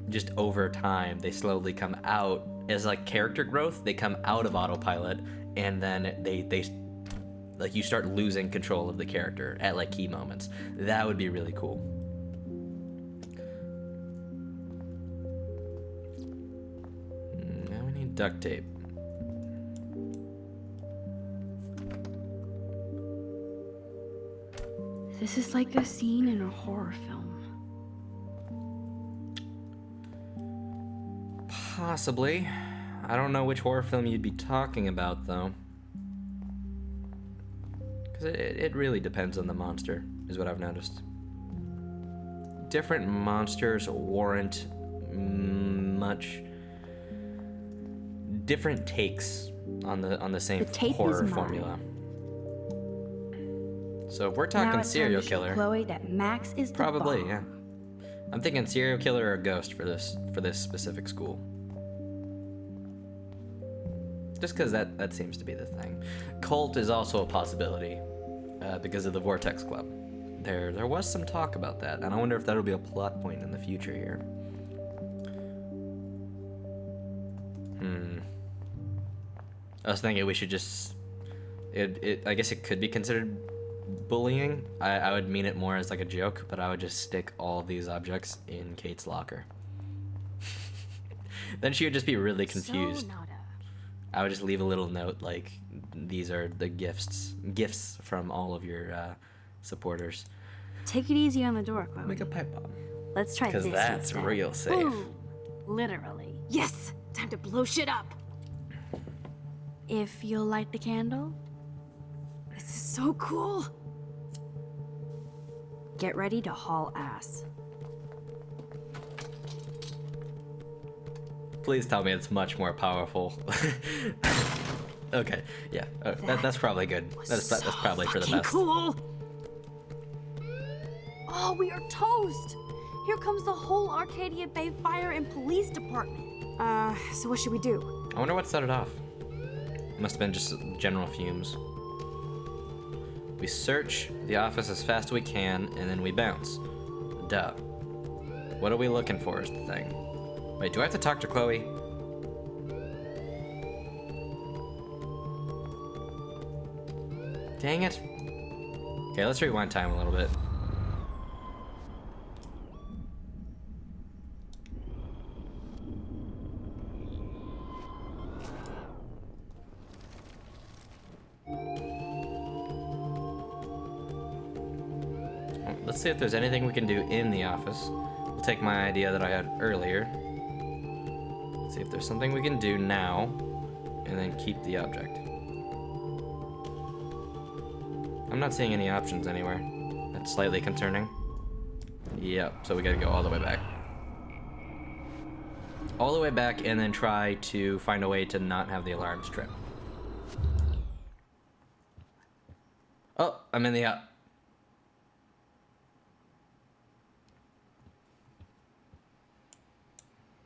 just over time, they slowly come out as like character growth. They come out of autopilot, and then they like you start losing control of the character at like key moments. That would be really cool. Now we need duct tape. This is like a scene in a horror film. Possibly. I don't know which horror film you'd be talking about, though. Because it really depends on the monster, is what I've noticed. Different monsters warrant much different takes on the same The tape horror is mine. formula. So if we're Now talking it's serial time to show killer, Chloe that Max is the probably, bomb. yeah. I'm thinking serial killer or ghost for this specific school. Just because that seems to be the thing. Cult is also a possibility because of the Vortex Club. There was some talk about that, and I wonder if that'll be a plot point in the future here. I was thinking we should just... I guess it could be considered bullying. I would mean it more as like a joke, but I would just stick all of these objects in Kate's locker. Then she would just be really confused. So nada. I would just leave a little note like, these are the gifts from all of your supporters. Take it easy on the door, Chloe. Make a pipe bomb. Let's try this Because that's instead. real safe. Boom. Literally. Yes! Time to blow shit up! If you'll light the candle, This is so cool! get ready to haul ass. Please tell me it's much more powerful. Okay, yeah, that's probably good. That's probably for the Fucking best. cool! Oh, we are toast! Here comes the whole Arcadia Bay Fire and Police Department. So what should we do? I wonder what set it off. Must have been just general fumes. We search the office as fast as we can, and then we bounce. Duh. What are we looking for is the thing. Wait, do I have to talk to Chloe? Dang it. Okay, let's rewind time a little bit. Let's see if there's anything we can do in the office. We'll take my idea that I had earlier. See if there's something we can do now, and then keep the object. I'm not seeing any options anywhere. That's slightly concerning. Yep, so we gotta go all the way back. All the way back, and then try to find a way to not have the alarms trip. Oh, I'm in the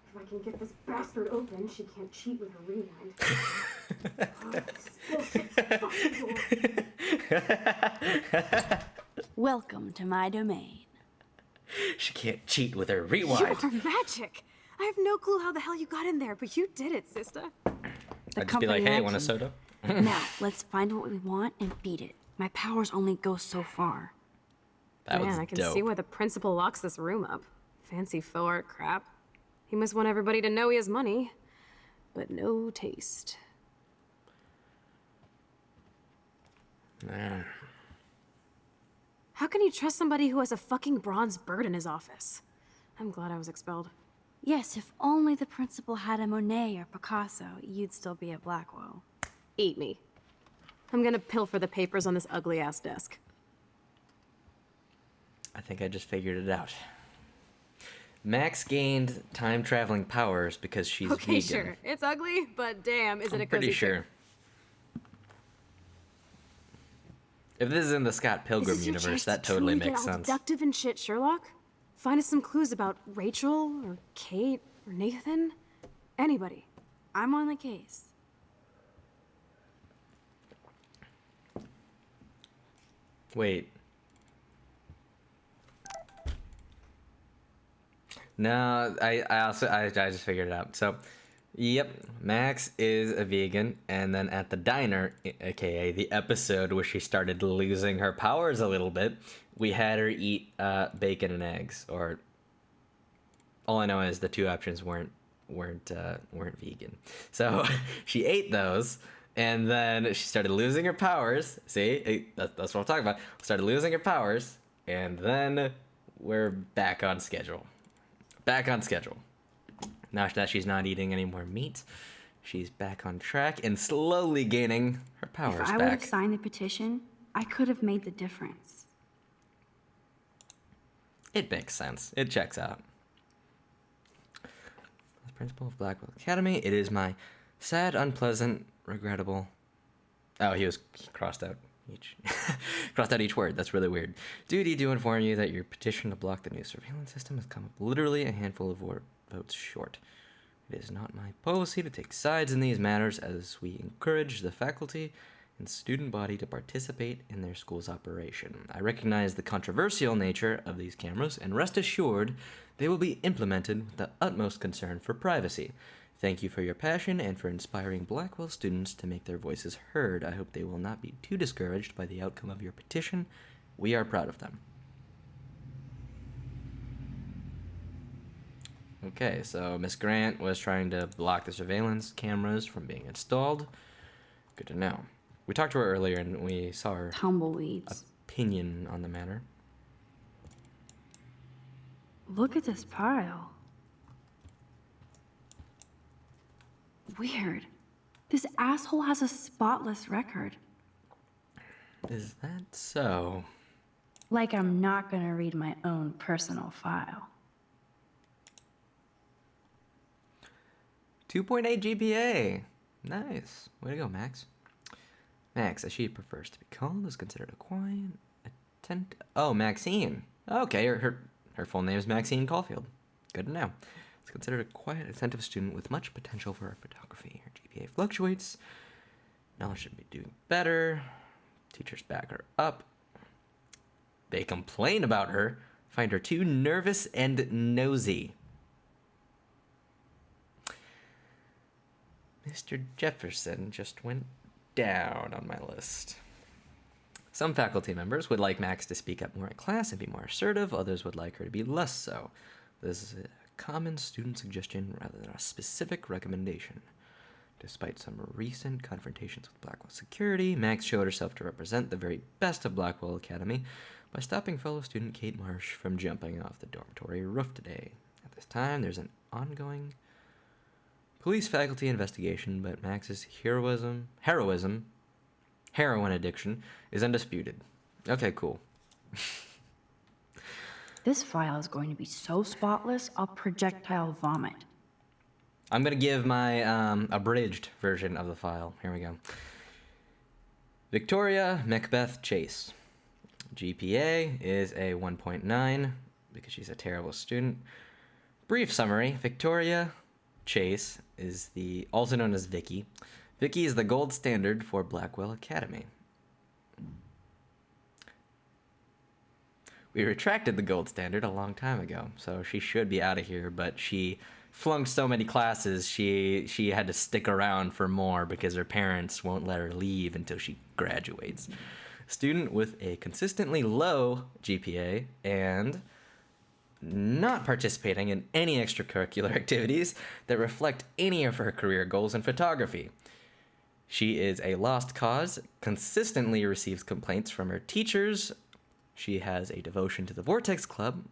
If I can get this bastard open, she can't cheat with her rewind. Oh, this is bullshit. Welcome to my domain. She can't cheat with her You rewind. are magic. I have no clue how the hell you got in there, but you did it, sister. The I'd just be like, company hey, I want a keep. soda? Now, let's find what we want and beat it. My powers only go so far. That was Man, I can dope. see why the principal locks this room up. Fancy faux art crap. He must want everybody to know he has money, but no taste. Man. How can you trust somebody who has a fucking bronze bird in his office? I'm glad I was expelled. Yes, if only the principal had a Monet or Picasso, you'd still be at Blackwell. Eat me. I'm gonna pilfer the papers on this ugly-ass desk. I think I just figured it out. Max gained time-traveling powers because she's Okay, vegan. sure. It's ugly, but damn, is it a I'm pretty cozy sure. pic? If this is in the Scott This Pilgrim is your universe, chance that to totally truly makes get all sense. deductive and shit, Sherlock. Find us some clues about Rachel, or Kate, or Nathan. Anybody. I'm on the case. Wait. No, I just figured it out. So, yep, Max is a vegan, and then at the diner, aka the episode where she started losing her powers a little bit, we had her eat bacon and eggs. Or all I know is the two options weren't vegan. So she ate those, and then she started losing her powers. See, that's what I'm talking about. Started losing her powers, and then we're back on schedule. Back on schedule. Now that she's not eating any more meat, she's back on track and slowly gaining her powers If I would have back. signed the petition, I could have made the difference. It makes sense. It checks out. The principal of Blackwell Academy. It is my sad, unpleasant, regrettable. Oh, he crossed out each word. That's really weird. Duty to inform you that your petition to block the new surveillance system has come up literally a handful of votes short. It is not my policy to take sides in these matters, as we encourage the faculty and student body to participate in their school's operation. I recognize the controversial nature of these cameras, and rest assured they will be implemented with the utmost concern for privacy. Thank you for your passion and for inspiring Blackwell students to make their voices heard. I hope they will not be too discouraged by the outcome of your petition. We are proud of them. Okay, so Miss Grant was trying to block the surveillance cameras from being installed. Good to know. We talked to her earlier and we saw her Tumbleweeds. opinion on the matter. Look at this pile. Weird. This asshole has a spotless record. Is that so? Like I'm not gonna read my own personal file. 2.8 GPA. Nice. Way to go, Max. Max, as she prefers to be called, is considered a quiet, attentive... Oh, Maxine. Okay, her full name is Maxine Caulfield. Good to know. Is considered a quiet, attentive student with much potential for photography. Her GPA fluctuates. Knowledge should be doing better. Teachers back her up. They complain about her. Find her too nervous and nosy. Mr. Jefferson just went down on my list. Some faculty members would like Max to speak up more in class and be more assertive. Others would like her to be less so. This is a common student suggestion rather than a specific recommendation. Despite some recent confrontations with Blackwell security, Max showed herself to represent the very best of Blackwell Academy by stopping fellow student Kate Marsh from jumping off the dormitory roof today. At this time, there's an ongoing police faculty investigation, but Max's heroin addiction is undisputed. Okay, cool. This file is going to be so spotless, I'll projectile vomit. I'm going to give my abridged version of the file. Here we go. Victoria Macbeth Chase. GPA is a 1.9 because she's a terrible student. Brief summary. Victoria Chase is also known as Vicky, Vicky is the gold standard for Blackwell Academy. We retracted the gold standard a long time ago, so she should be out of here, but she flunked so many classes, she had to stick around for more because her parents won't let her leave until she graduates. Student with a consistently low GPA and not participating in any extracurricular activities that reflect any of her career goals in photography. She is a lost cause, consistently receives complaints from her teachers. She has a devotion to the Vortex Club,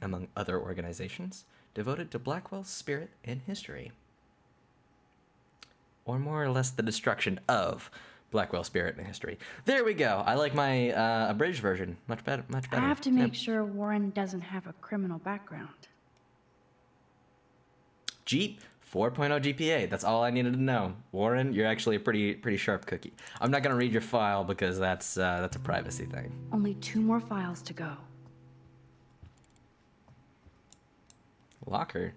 among other organizations, devoted to Blackwell's spirit and history. Or more or less the destruction of Blackwell's spirit and history. There we go. I like my abridged version. Much better. Much better. I have to make sure Warren doesn't have a criminal background. Jeep, 4.0 GPA. That's all I needed to know. Warren, you're actually a pretty sharp cookie. I'm not gonna read your file because that's a privacy thing. Only 2 more files to go. Locker.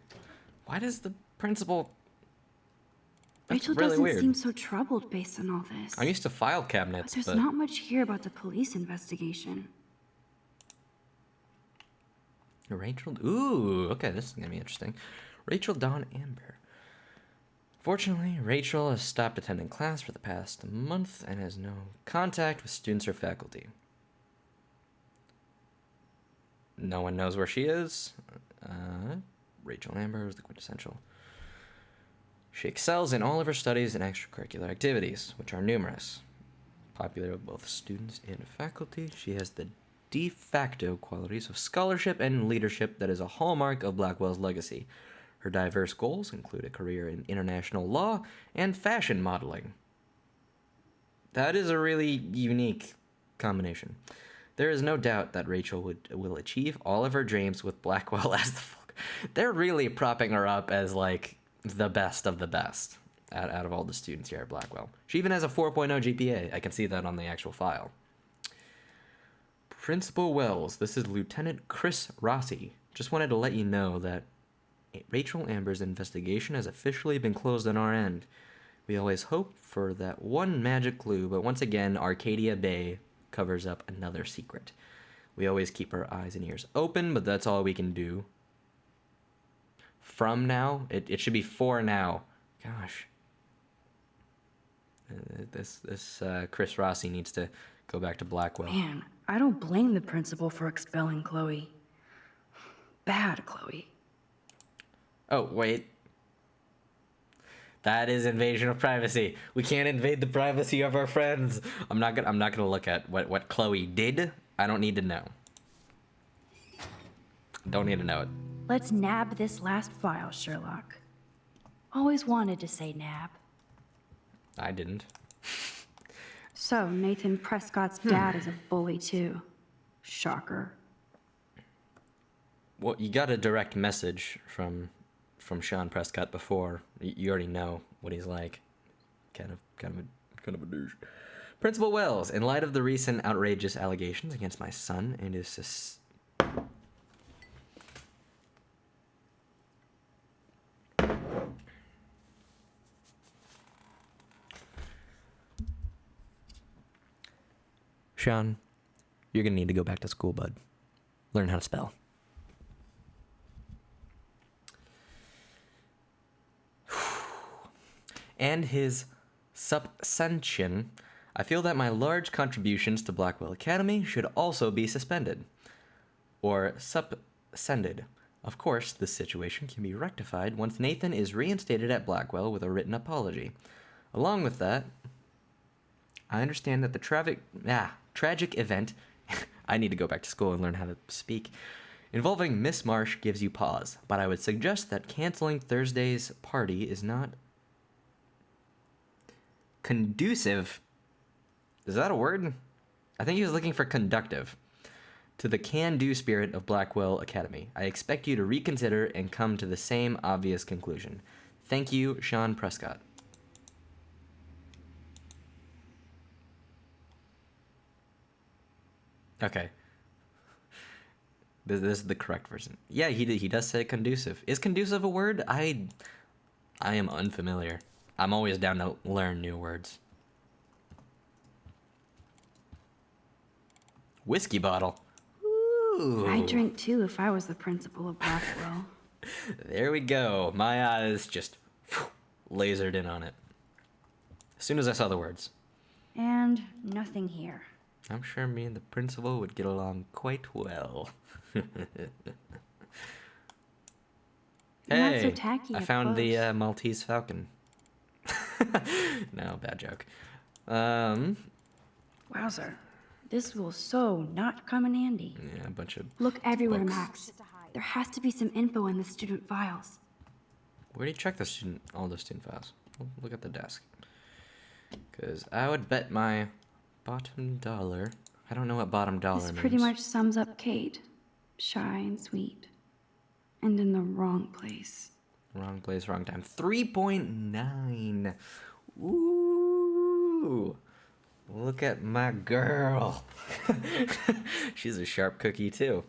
Why does the principal? That's Rachel really doesn't weird. seem so troubled based on all this. I'm used to file But cabinets, there's but not much here about the police investigation. Rachel. Ooh, okay, this is gonna be interesting. Rachel Dawn Amber. Fortunately, Rachel has stopped attending class for the past month and has no contact with students or faculty. No one knows where she is. Rachel Amber is the quintessential. She excels in all of her studies and extracurricular activities, which are numerous. Popular with both students and faculty, she has the de facto qualities of scholarship and leadership that is a hallmark of Blackwell's legacy. Her diverse goals include a career in international law and fashion modeling. That is a really unique combination. There is no doubt that Rachel will achieve all of her dreams with Blackwell as the folk. They're really propping her up as like the best of the best out of all the students here at Blackwell. She even has a 4.0 GPA. I can see that on the actual file. Principal Wells, this is Lieutenant Chris Rossi. Just wanted to let you know that Rachel Amber's investigation has officially been closed on our end. We always hope for that one magic clue, but once again, Arcadia Bay covers up another secret. We always keep our eyes and ears open, but that's all we can do. From now? It should be for now. Gosh. This Chris Rossi needs to go back to Blackwell. Man, I don't blame the principal for expelling Chloe. Bad Chloe. Oh, wait. That is invasion of privacy. We can't invade the privacy of our friends. I'm not gonna look at what Chloe did. I don't need to know. Don't need to know it. Let's nab this last file, Sherlock. Always wanted to say nab. I didn't. So, Nathan Prescott's dad is a bully too. Shocker. Well, you got a direct message from Sean Prescott before. You already know what he's like. Kind of a douche. Principal Wells, in light of the recent outrageous allegations against my son and his Sean, you're gonna need to go back to school, bud. Learn how to spell. And his subsanction, I feel that my large contributions to Blackwell Academy should also be suspended. Or subsended. Of course, this situation can be rectified once Nathan is reinstated at Blackwell with a written apology. Along with that, I understand that the tragic event, I need to go back to school and learn how to speak, involving Miss Marsh gives you pause, but I would suggest that canceling Thursday's party is not conducive. Is that a word? I think he was looking for conductive. To the can-do spirit of Blackwell Academy. I expect you to reconsider and come to the same obvious conclusion. Thank you, Sean Prescott. Okay. This is the correct version. Yeah, he does say conducive. Is conducive a word? I am unfamiliar. I'm always down to learn new words. Whiskey bottle. Ooh. I'd drink too if I was the principal of Blackwell. There we go. My eyes just lasered in on it. As soon as I saw the words. And nothing here. I'm sure me and the principal would get along quite well. Not so Hey, tacky I up found the close. Maltese Falcon. No, bad joke. Wowzer. This will so not come in handy. Yeah, a bunch of... Look everywhere, books. Max. There has to be some info in the student files. Where do you check all the student files? Well, look at the desk. Because I would bet my bottom dollar... I don't know what bottom dollar This means. pretty much sums up Kate. Shy and sweet. And in the wrong place. Wrong place, wrong time. 3.9. Ooh. Look at my girl. She's a sharp cookie too.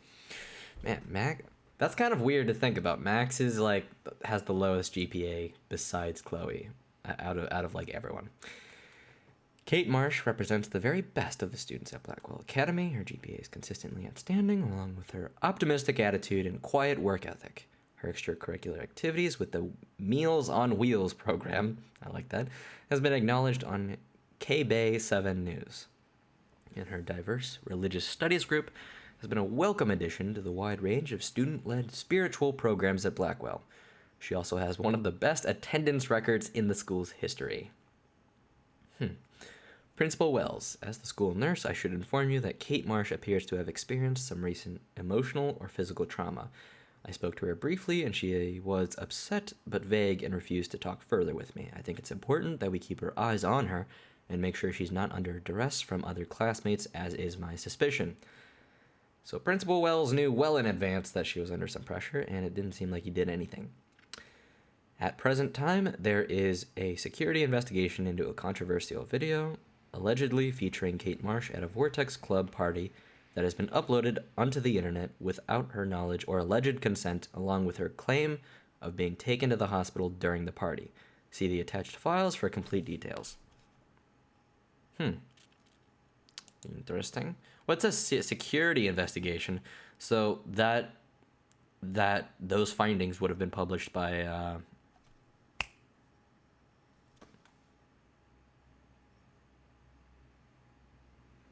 Man, Max, that's kind of weird to think about. Max is like has the lowest GPA besides Chloe out of like everyone. Kate Marsh represents the very best of the students at Blackwell Academy. Her GPA is consistently outstanding, along with her optimistic attitude and quiet work ethic. Her extracurricular activities with the Meals on Wheels program, I like that, has been acknowledged on Bay 7 News. And her diverse religious studies group has been a welcome addition to the wide range of student-led spiritual programs at Blackwell. She also has one of the best attendance records in the school's history. Principal Wells, as the school nurse, I should inform you that Kate Marsh appears to have experienced some recent emotional or physical trauma. I spoke to her briefly, and she was upset but vague and refused to talk further with me. I think it's important that we keep our eyes on her and make sure she's not under duress from other classmates, as is my suspicion. So Principal Wells knew well in advance that she was under some pressure, and it didn't seem like he did anything. At present time, there is a security investigation into a controversial video allegedly featuring Kate Marsh at a Vortex Club party that has been uploaded onto the internet without her knowledge or alleged consent, along with her claim of being taken to the hospital during the party. See the attached files for complete details. Interesting. What's a security investigation? So that those findings would have been published by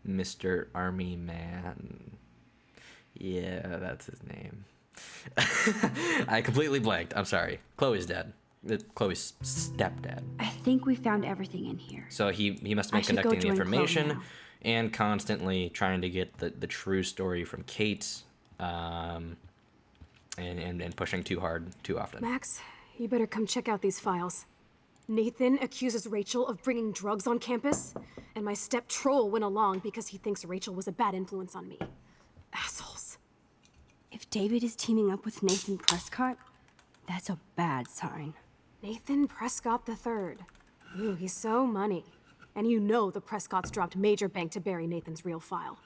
Mr. Army Man. Yeah, that's his name. I completely blanked. I'm sorry. Chloe's dad. Chloe's stepdad. I think we found everything in here. So he must have been I should go conducting the join Chloe information now. and constantly trying to get the true story from Kate, and pushing too hard too often. Max, you better come check out these files. Nathan accuses Rachel of bringing drugs on campus, and my step-troll went along because he thinks Rachel was a bad influence on me. Assholes. If David is teaming up with Nathan Prescott, that's a bad sign. Nathan Prescott III. Ooh, he's so money. And you know the Prescotts dropped major bank to bury Nathan's real file.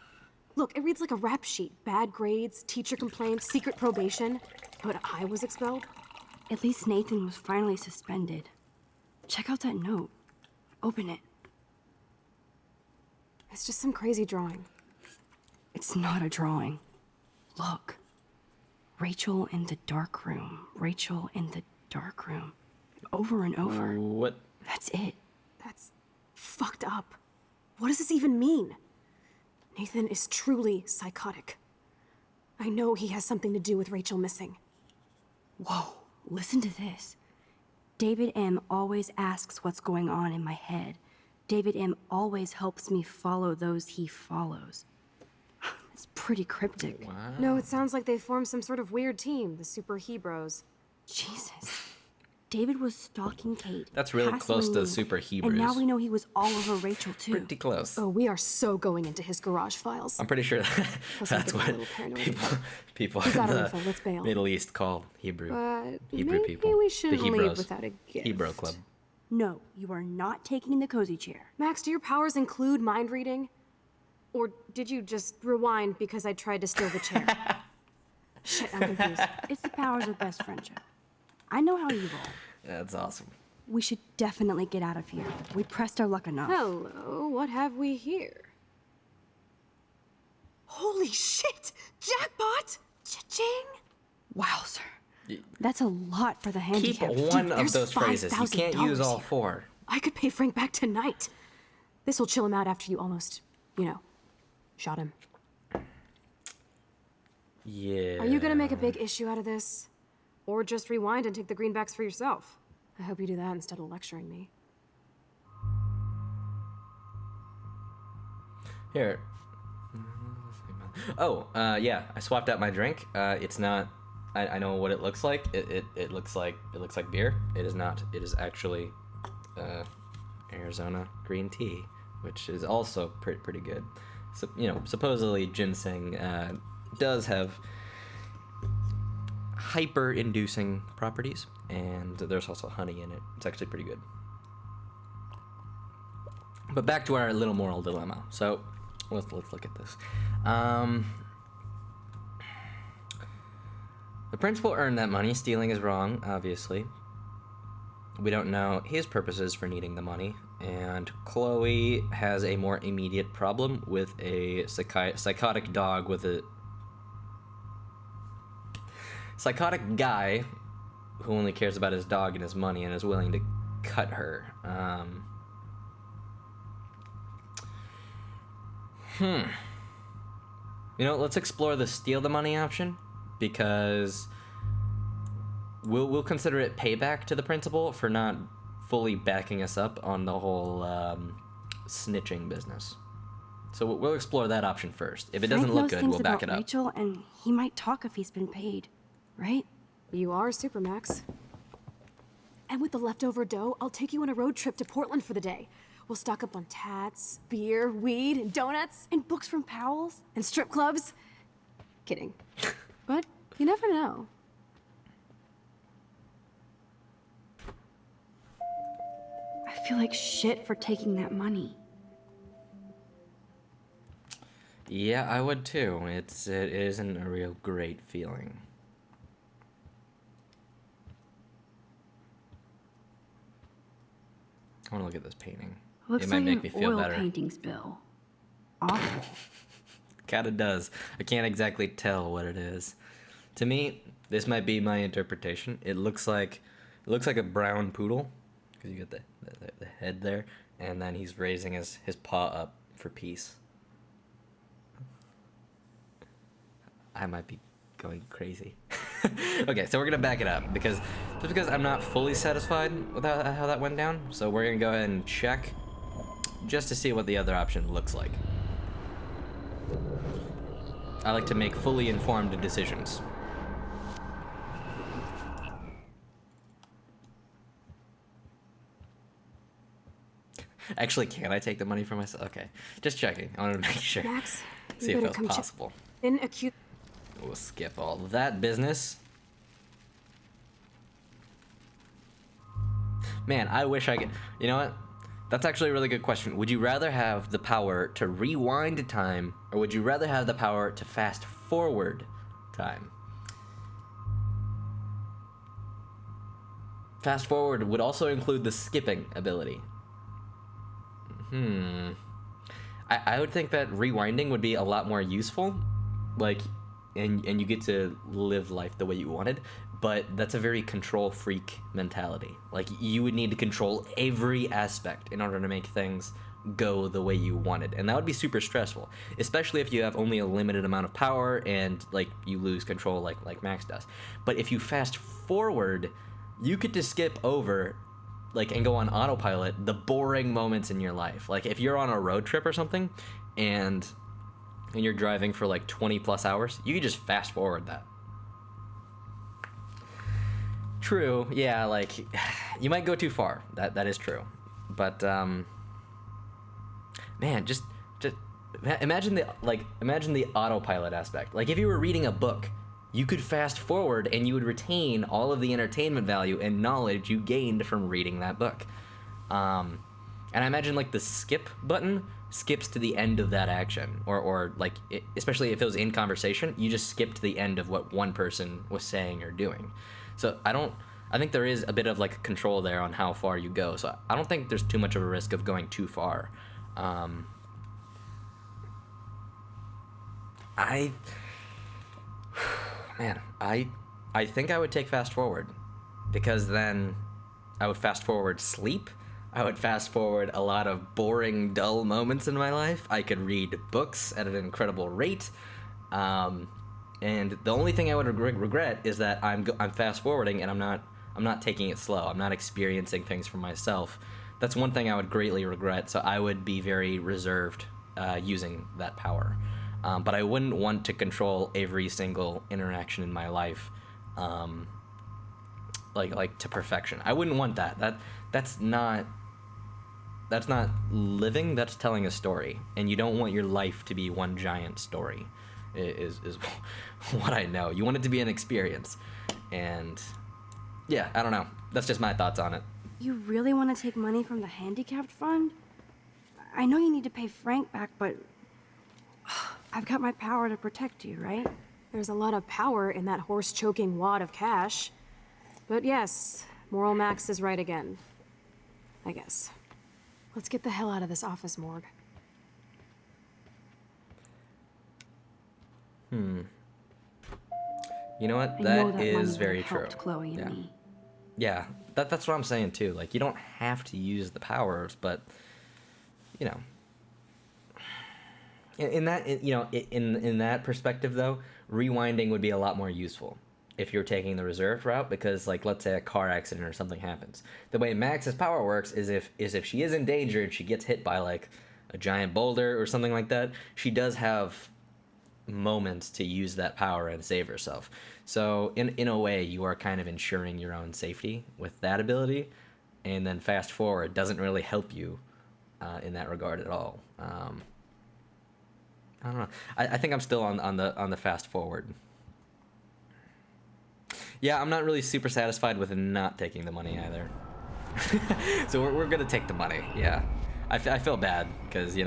Look, it reads like a rap sheet. Bad grades, teacher complaints, secret probation. But I was expelled? At least Nathan was finally suspended. Check out that note. Open it. It's just some crazy drawing. It's not a drawing. Look. Rachel in the dark room. Rachel in the dark room. Over and over. What? That's it. That's fucked up. What does this even mean? Nathan is truly psychotic. I know he has something to do with Rachel missing. Whoa, listen to this. David M. always asks what's going on in my head. David M. always helps me follow those he follows. It's pretty cryptic. Wow. No, it sounds like they formed some sort of weird team, the Super Hebrews. Jesus. David was stalking Kate. That's really close to hassling me, Super Hebrews. And now we know he was all over Rachel, too. Pretty close. Oh, we are so going into his garage files. I'm pretty sure Plus, I'm that's getting a what little paranoid. people We in got our the info, let's bail. Middle East call Hebrew But Hebrew maybe people. we shouldn't the leave Hebrews. without a gift. Hebrew Club. No, you are not taking the cozy chair. Max, do your powers include mind reading? Or did you just rewind because I tried to steal the chair? Shit, I'm confused. It's the powers of best friendship. I know how you roll. That's awesome. We should definitely get out of here. We pressed our luck enough. Hello, what have we here? Holy shit! Jackpot! Cha-ching! Wow, sir. That's a lot for the Keep handicap. one Dude, of there's those phrases. You can't use $5,000 all here. 4. I could pay Frank back tonight. This'll chill him out after you almost, shot him. Yeah. Are you gonna make a big issue out of this? Or just rewind and take the greenbacks for yourself? I hope you do that instead of lecturing me. Here. Oh, yeah. I swapped out my drink. It's not. I know what it looks like. It looks like beer. It is not. It is actually Arizona green tea, which is also pretty good. So, supposedly ginseng does have hyper-inducing properties, and there's also honey in it. It's actually pretty good. But back to our little moral dilemma. So let's look at this. The principal earned that money. Stealing is wrong, obviously. We don't know his purposes for needing the money. And Chloe has a more immediate problem with a psychotic dog with a... psychotic guy who only cares about his dog and his money and is willing to cut her. Let's explore the steal the money option, because we'll consider it payback to the principal for not fully backing us up on the whole snitching business. So we'll explore that option first. If it doesn't look good, we'll back it up. Rachel, and he might talk if he's been paid, right? You are Supermax. And with the leftover dough, I'll take you on a road trip to Portland for the day. We'll stock up on tats, beer, weed, and donuts, And books from Powell's? and strip clubs. Kidding. But you never know. I feel like shit for taking that money. Yeah, I would too. It isn't a real great feeling. I want to look at this painting. Looks It might like make an me feel oil better. painting spill. Awful. Kinda does. I can't exactly tell what it is. To me, this might be my interpretation. It looks like a brown poodle, because you get the head there, and then he's raising his paw up for peace. I might be going crazy. Okay, so we're gonna back it up because I'm not fully satisfied with how that went down. So we're gonna go ahead and check just to see what the other option looks like. I like to make fully informed decisions. Actually, can I take the money for myself? Okay, just checking. I wanted to make sure. Max, See you if better that's come possible. in acute. We'll skip all of that business. Man, I wish I could. You know what? That's actually a really good question. Would you rather have the power to rewind time, or would you rather have the power to fast forward time? Fast forward would also include the skipping ability. I would think that rewinding would be a lot more useful, like, and you get to live life the way you wanted, but that's a very control freak mentality. Like, you would need to control every aspect in order to make things go the way you wanted, and that would be super stressful, especially if you have only a limited amount of power and, like, you lose control like Max does. But if you fast forward, you get to skip over, like, and go on autopilot the boring moments in your life. Like, if you're on a road trip or something and you're driving for like 20 plus hours, you can just fast forward that. True, yeah, like, you might go too far. That is true. But man, just imagine the autopilot aspect. Like, if you were reading a book, you could fast forward and you would retain all of the entertainment value and knowledge you gained from reading that book. And I imagine, like, the skip button skips to the end of that action, or like, especially if it was in conversation, you just skip to the end of what one person was saying or doing. So I don't I think there is a bit of like control there on how far you go. So I don't think there's too much of a risk of going too far. I think I would take fast forward, because then I would fast forward sleep. I would fast forward a lot of boring, dull moments in my life. I could read books at an incredible rate. And the only thing I would regret is that I'm fast forwarding and I'm not taking it slow. I'm not experiencing things for myself. That's one thing I would greatly regret. So I would be very reserved using that power. But I wouldn't want to control every single interaction in my life, like to perfection. I wouldn't want that. That's not living. That's telling a story, and you don't want your life to be one giant story. Is what I know. You want it to be an experience, and yeah, I don't know. That's just my thoughts on it. You really want to take money from the handicapped fund? I know you need to pay Frank back, but I've got my power to protect you, right? There's a lot of power in that horse-choking wad of cash. But yes, Moral Max is right again. I guess. Let's get the hell out of this office morgue. You know what? I know That that is money very helped true. Chloe and Yeah. me. Yeah, that's what I'm saying too. Like, you don't have to use the powers, but you know, in that perspective though, rewinding would be a lot more useful if you're taking the reserved route, because like, let's say a car accident or something happens. The way Max's power works is if she is endangered, she gets hit by like a giant boulder or something like that, she does have moments to use that power and save herself. So in a way, you are kind of ensuring your own safety with that ability, and then fast forward doesn't really help you in that regard at all. I don't know. I think I'm still on the fast forward. Yeah, I'm not really super satisfied with not taking the money either. So we're gonna take the money. Yeah, I feel bad because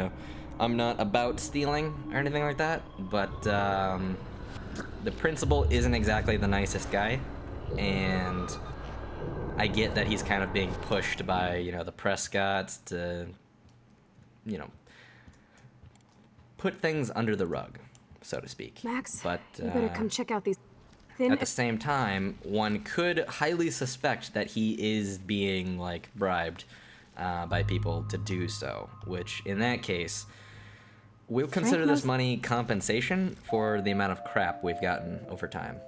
I'm not about stealing or anything like that, but the principal isn't exactly the nicest guy, and I get that he's kind of being pushed by the Prescotts to put things under the rug, so to speak. Max, But you better come check out these thin... at the same time, one could highly suspect that he is being like bribed by people to do so, which in that case, we'll consider this money compensation for the amount of crap we've gotten over time.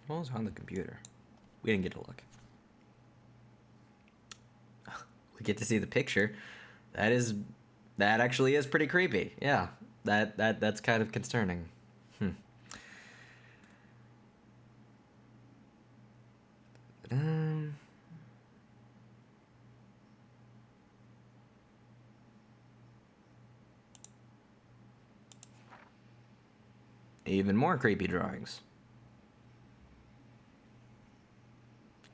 What was on the computer? We didn't get to look. We get to see the picture. That actually is pretty creepy. Yeah, that's kind of concerning. Even more creepy drawings.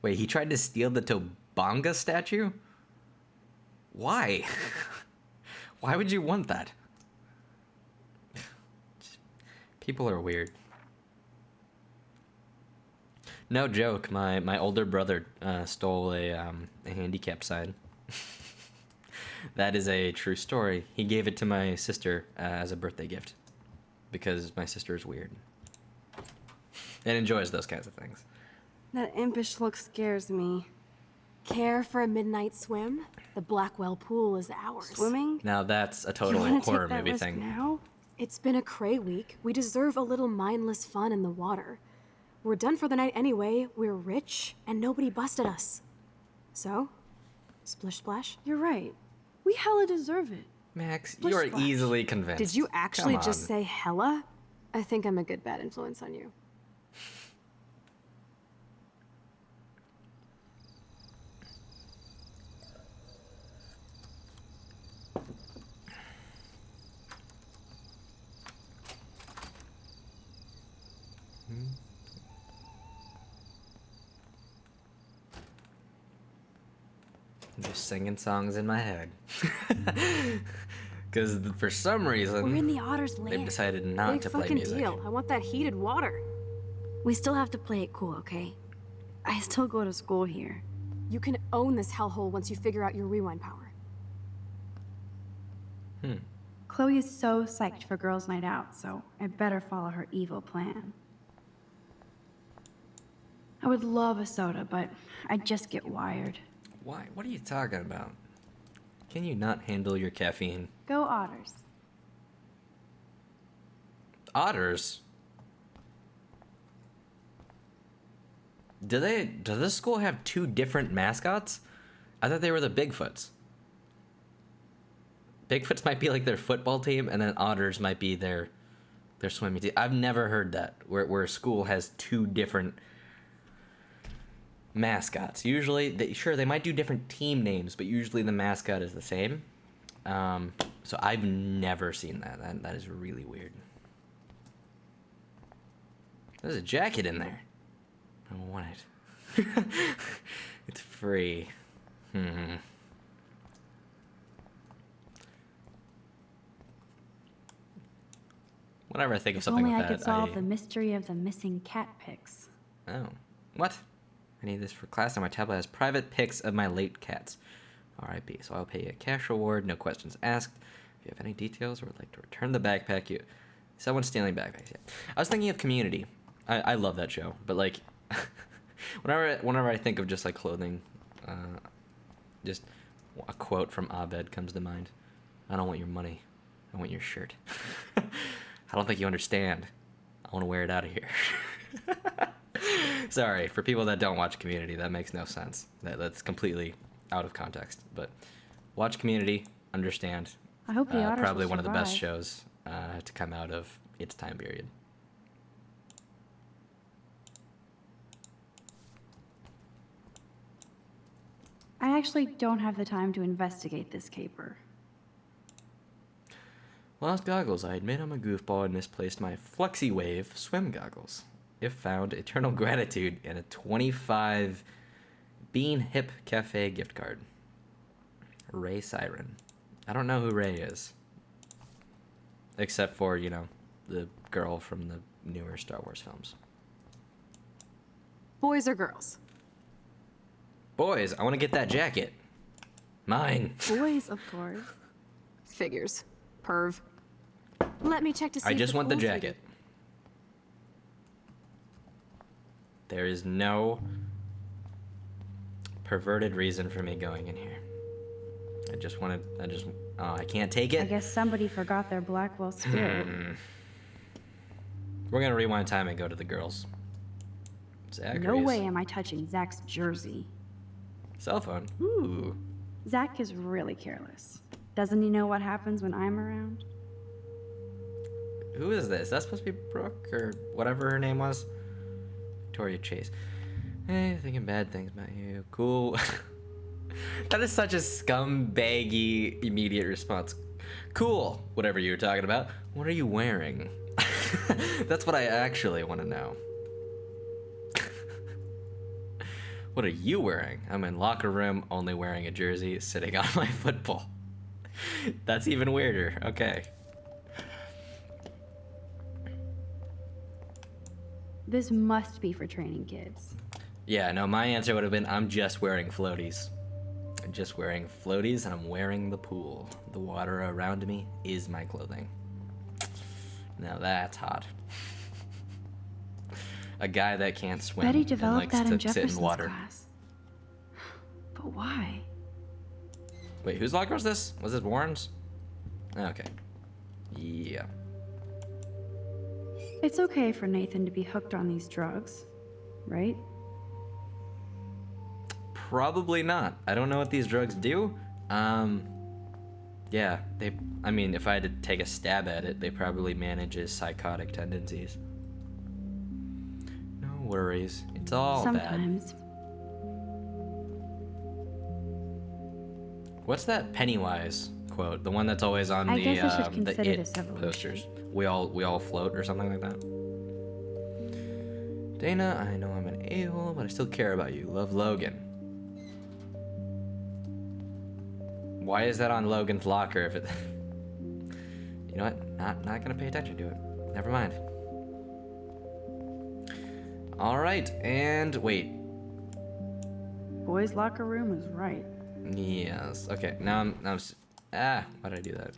Wait, he tried to steal the Tobanga statue? Why? Why would you want that? People are weird. No joke, my older brother stole a handicap sign. That is a true story. He gave it to my sister as a birthday gift because my sister is weird and enjoys those kinds of things. That impish look scares me. Care for a midnight swim? The Blackwell pool is ours. Swimming? Now that's a total You wanna horror take that movie risk thing. now? It's been a cray week. We deserve a little mindless fun in the water. We're done for the night anyway. We're rich, and nobody busted us. So, splish splash? You're right. We hella deserve it. Max, Splish you are splash. easily convinced. Did you actually Come just on. say hella? I think I'm a good bad influence on you. I'm just singing songs in my head. Because for some We're in reason, the Otter's they've lair. decided not Big to play fucking music. deal. I want that heated water. We still have to play it cool, okay? I still go to school here. You can own this hellhole once you figure out your rewind power. Chloe is so psyched for girls' night out, so I better follow her evil plan. I would love a soda, but I'd just get wired. Why? What are you talking about? Can you not handle your caffeine? Go Otters. Otters? Does this school have two different mascots? I thought they were the Bigfoots. Bigfoots might be like their football team, and then Otters might be their swimming team. I've never heard that, where a school has two different mascots. Usually, they might do different team names, but usually the mascot is the same. So I've never seen that. That is really weird. There's a jacket in there. I want it. It's free. Whenever I think of If something only like I that, could solve the mystery of the missing cat pics. Oh. What? I need this for class, and my tablet has private pics of my late cats. R.I.P. So I'll pay you a cash reward, no questions asked. If you have any details or would like to return the backpack, someone's stealing backpacks. Yeah. I was thinking of Community. I love that show, but like, whenever I think of just like clothing, just a quote from Abed comes to mind. I don't want your money. I want your shirt. I don't think you understand. I want to wear it out of here. Sorry, for people that don't watch Community, that makes no sense. That's completely out of context. But watch Community, understand. I hope the Otters probably will one of the best survive. shows to come out of its time period. I actually don't have the time to investigate this caper. Lost goggles. I admit I'm a goofball and misplaced my Flexi Wave swim goggles. If found, eternal gratitude and a 25 Bean Hip Cafe gift card. Ray Siren. I don't know who Ray is. Except for, the girl from the newer Star Wars films. Boys or girls? Boys, I want to get that jacket. Mine. Boys, of course. Figures. Perv. Let me check to see I if just want the pool's jacket. heated. There is no perverted reason for me going in here. I can't take I it. guess somebody forgot their Blackwell spirit. We're gonna rewind time and go to the girls. Zachary's No way am I touching Zach's jersey. cell phone. Ooh. Zach is really careless. Doesn't he know what happens when I'm around? Who is this? That's supposed to be Brooke or whatever her name was. Victoria Chase. Hey, thinking bad things about you. Cool. That is such a scumbaggy immediate response. Cool. Whatever you were talking about. What are you wearing? That's what I actually want to know. What are you wearing? I'm in locker room, only wearing a jersey, sitting on my football. That's even weirder. Okay. This must be for training kids. Yeah, no, my answer would have been, I'm just wearing floaties. I'm just wearing floaties and I'm wearing the pool. The water around me is my clothing. Now that's hot. A guy that can't swim Betty and developed likes that in to sit in Jefferson's water. class. But why? Wait, whose locker was this? Was this Warren's? Okay. Yeah. It's okay for Nathan to be hooked on these drugs, right? Probably not. I don't know what these drugs do. Yeah, if I had to take a stab at it, they probably manage his psychotic tendencies. No worries. It's all bad. Sometimes. What's that Pennywise quote? The one that's always on I the guess I should the consider It this evolution. posters. We all float or something like that. Dana, I know I'm an a-hole, but I still care about you. Love, Logan. Why is that on Logan's locker if it You know what? Not gonna pay attention to it. Never mind. All right, and wait. Boys' locker room is right. Yes. Okay. Now I'm. Why did I do that?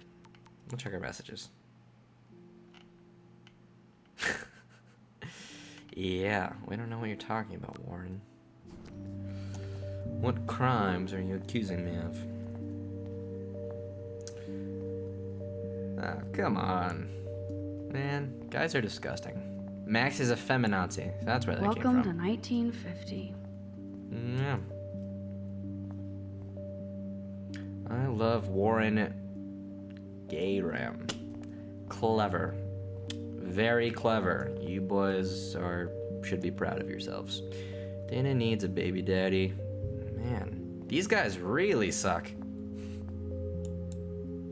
We'll check our messages. Yeah, we don't know what you're talking about, Warren. What crimes are you accusing me of? Oh, come on. Man, guys are disgusting. Max is a feminazi. That's where that came Welcome from. to 1950. Yeah. I love Warren Gayram. Clever. Very clever. You boys should be proud of yourselves. Dana needs a baby daddy. Man, these guys really suck.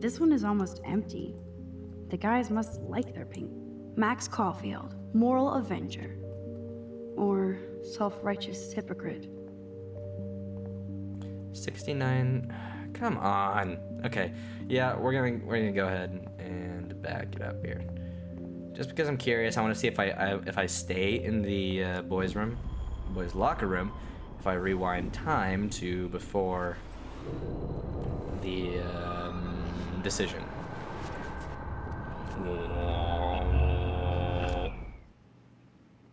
This one is almost empty. The guys must like their pink. Max Caulfield, moral avenger. Or self-righteous hypocrite. 69. Come on. Okay. Yeah, we're gonna go ahead and back it up here. Just because I'm curious, I want to see if I stay in the boys' locker room, if I rewind time to before the decision.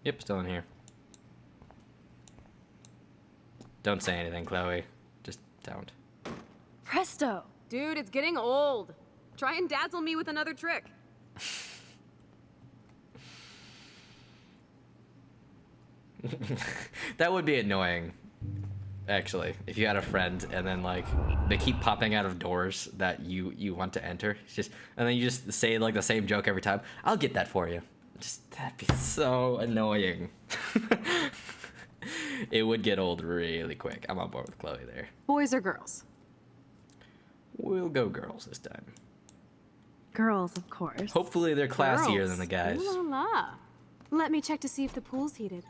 Yep, still in here. Don't say anything, Chloe. Just don't. Presto! Dude, it's getting old. Try and dazzle me with another trick. That would be annoying, actually, if you had a friend and then like they keep popping out of doors that you want to enter. It's just, and then you just say like the same joke every time. I'll get that for you. Just that'd be so annoying. It would get old really quick. I'm on board with Chloe there. Boys or girls? We'll go girls this time. Girls, of course. Hopefully they're classier Girls. than the guys. Ooh la la. Let me check to see if the pool's heated.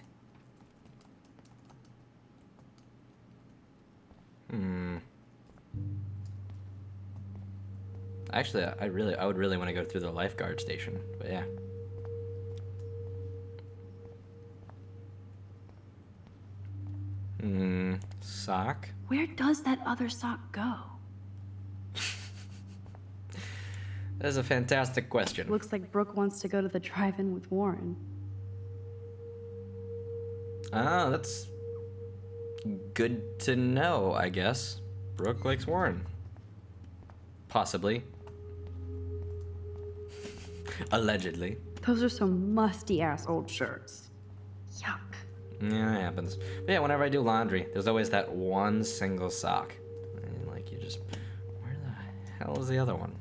Actually, I would really want to go through the lifeguard station, but yeah. Sock? Where does that other sock go? That is a fantastic question. Looks like Brooke wants to go to the drive-in with Warren. Ah, that's good to know, I guess. Brooke likes Warren. Possibly. Allegedly. Those are some musty-ass old shirts. Yuck. Yeah, that happens. But yeah, whenever I do laundry, there's always that one single sock. And like, you just... Where the hell is the other one?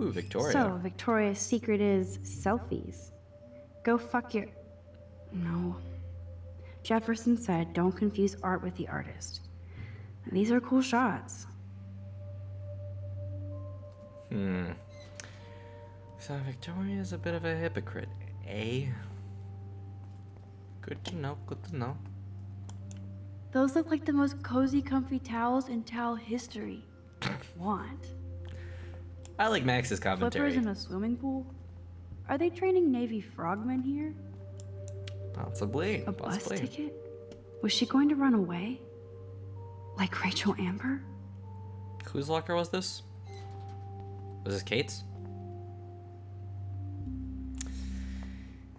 Ooh, Victoria. So, Victoria's secret is selfies. Go fuck your... No. Jefferson said, don't confuse art with the artist. These are cool shots. So Victoria's a bit of a hypocrite, eh? Good to know, good to know. Those look like the most cozy, comfy towels in towel history. Want? I like Max's commentary. Flippers in a swimming pool? Are they training Navy frogmen here? Possibly. A bus ticket? Was she going to run away? Like Rachel Amber? Whose locker was this? Was this Kate's?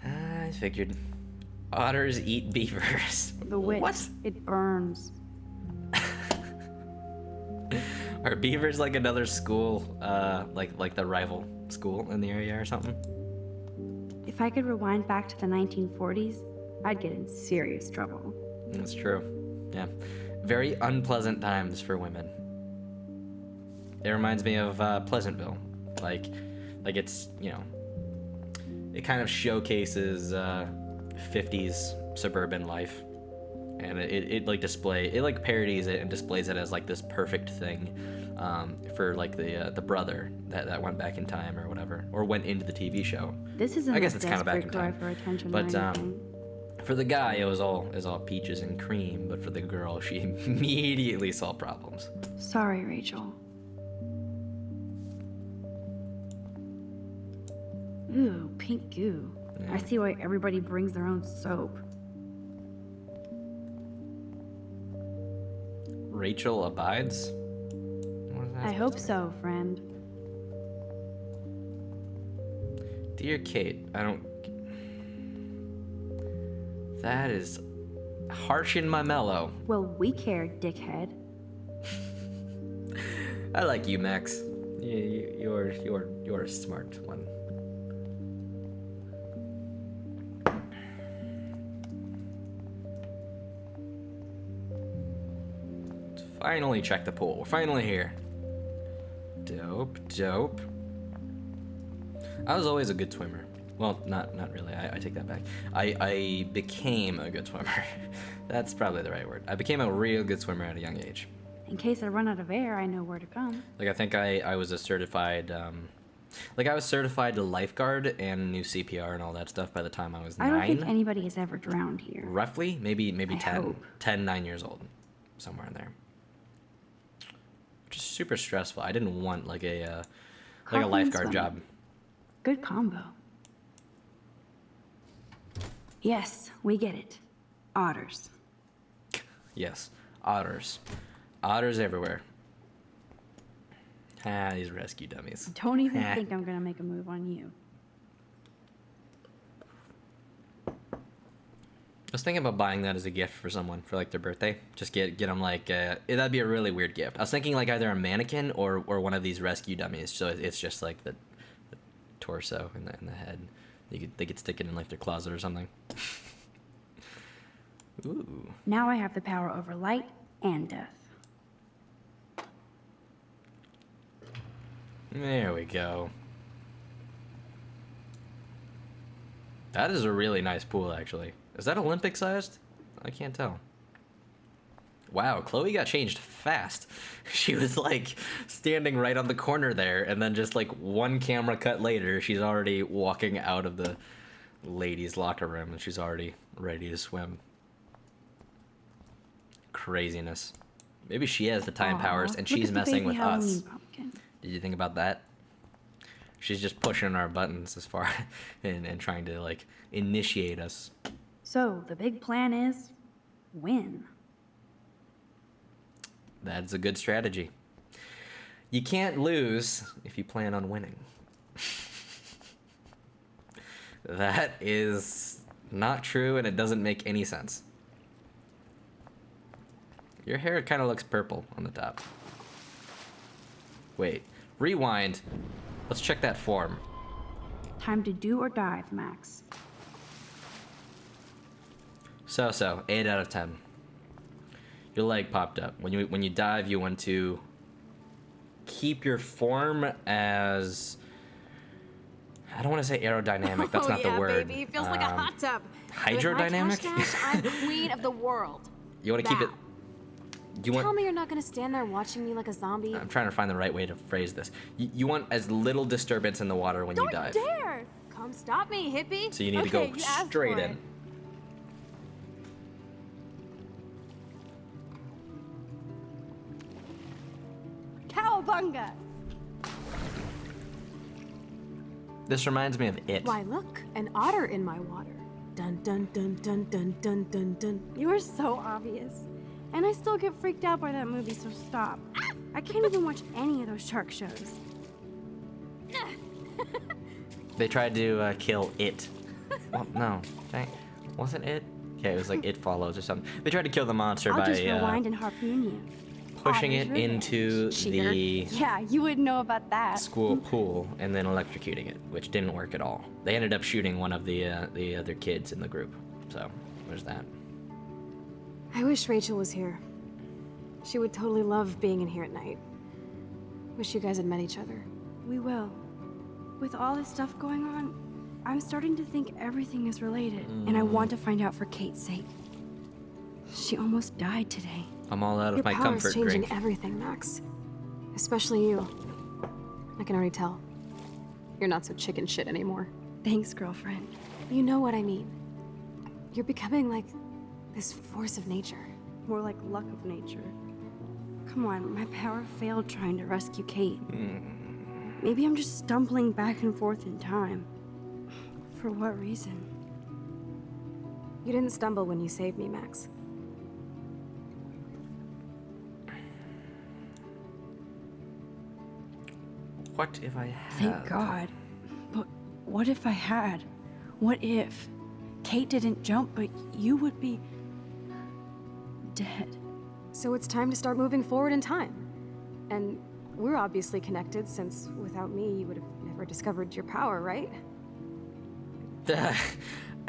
I figured. Otters eat beavers. The witch. What? It burns. Are beavers like another school, like the rival school in the area or something? If I could rewind back to the 1940s, I'd get in serious trouble. That's true. Yeah. Very unpleasant times for women. It reminds me of Pleasantville. Like it's, you know, it kind of showcases 50s suburban life. And it like parodies it and displays it as like this perfect thing for like the brother that went back in time or whatever, or went into the TV show. This isn't I guess a it's kind of back in desperate cry time. for attention But or anything. for the guy, it was all peaches and cream. But for the girl, she immediately saw problems. Sorry, Rachel. Ooh, pink goo. I see why everybody brings their own soap. Rachel abides? What is that? I hope so, friend. Dear Kate, I don't... That is harsh in my mellow. Well, we care, dickhead. I like you, Max. You're a smart one. Let's finally check the pool. We're finally here. Dope, dope. I was always a good swimmer. Well, not really. I take that back. I became a good swimmer. That's probably the right word. I became a real good swimmer at a young age. In case I run out of air, I know where to come. Like, I think I was a certified, I was certified to lifeguard and knew CPR and all that stuff by the time I was 9. I don't think anybody has ever drowned here. Roughly, maybe 10, hope. 9 years old, somewhere in there. Which is super stressful. I didn't want like a lifeguard job. Good combo. Yes, we get it. Otters. Yes, otters. Otters everywhere. Ah, these rescue dummies. Don't even think I'm gonna make a move on you. I was thinking about buying that as a gift for someone for like their birthday. Just get them like that'd be a really weird gift. I was thinking like either a mannequin or one of these rescue dummies. So it's just like the torso and the head. They could stick it in like their closet or something. Ooh. Now I have the power over light and death. There we go. That is a really nice pool, actually. Is that Olympic sized? I can't tell. Wow, Chloe got changed fast. She was like standing right on the corner there, and then just like one camera cut later, she's already walking out of the ladies' locker room and she's already ready to swim. Craziness. Maybe she has the time powers and she's messing with us. Pumpkin. Did you think about that? She's just pushing our buttons as far and trying to like initiate us. So the big plan is win. That's a good strategy. You can't lose if you plan on winning. That is not true and it doesn't make any sense. Your hair kind of looks purple on the top. Wait, rewind. Let's check that form. Time to do or dive, Max. So, 8 out of 10. Your leg popped up. When you dive, you want to keep your form as, I don't want to say aerodynamic. That's not the word. Baby, it feels like a hot tub. Hydrodynamic? With my mustache, I'm queen of the world. You want to keep it. Tell me you're not gonna stand there watching me like a zombie. I'm trying to find the right way to phrase this. You want as little disturbance in the water when you dive. Don't dare! Come stop me, hippie. So you need to go straight in. Cowabunga! This reminds me of It. Why, look, an otter in my water. Dun dun dun dun dun dun dun dun. You are so obvious. And I still get freaked out by that movie, so stop. I can't even watch any of those shark shows. They tried to kill It. Well, no, wasn't It? Okay, it was like It Follows or something. They tried to kill the monster I'll by just rewind and harpoon you. pushing it Otter's into Cheater. the Yeah, you wouldn't know about that. school pool and then electrocuting it, which didn't work at all. They ended up shooting one of the other kids in the group. So there's that. I wish Rachel was here. She would totally love being in here at night. Wish you guys had met each other. We will. With all this stuff going on, I'm starting to think everything is related, and I want to find out for Kate's sake. She almost died today. I'm all out of my Your comfort power's changing drink. everything, Max. Especially you. I can already tell. You're not so chicken shit anymore. Thanks, girlfriend. You know what I mean. You're becoming like this force of nature. More like luck of nature. Come on, my power failed trying to rescue Kate. Maybe I'm just stumbling back and forth in time. For what reason? You didn't stumble when you saved me, Max. What if I had? Thank God. But what if I had? What if Kate didn't jump, but you would be dead? So it's time to start moving forward in time. And we're obviously connected, since without me, you would have never discovered your power, right?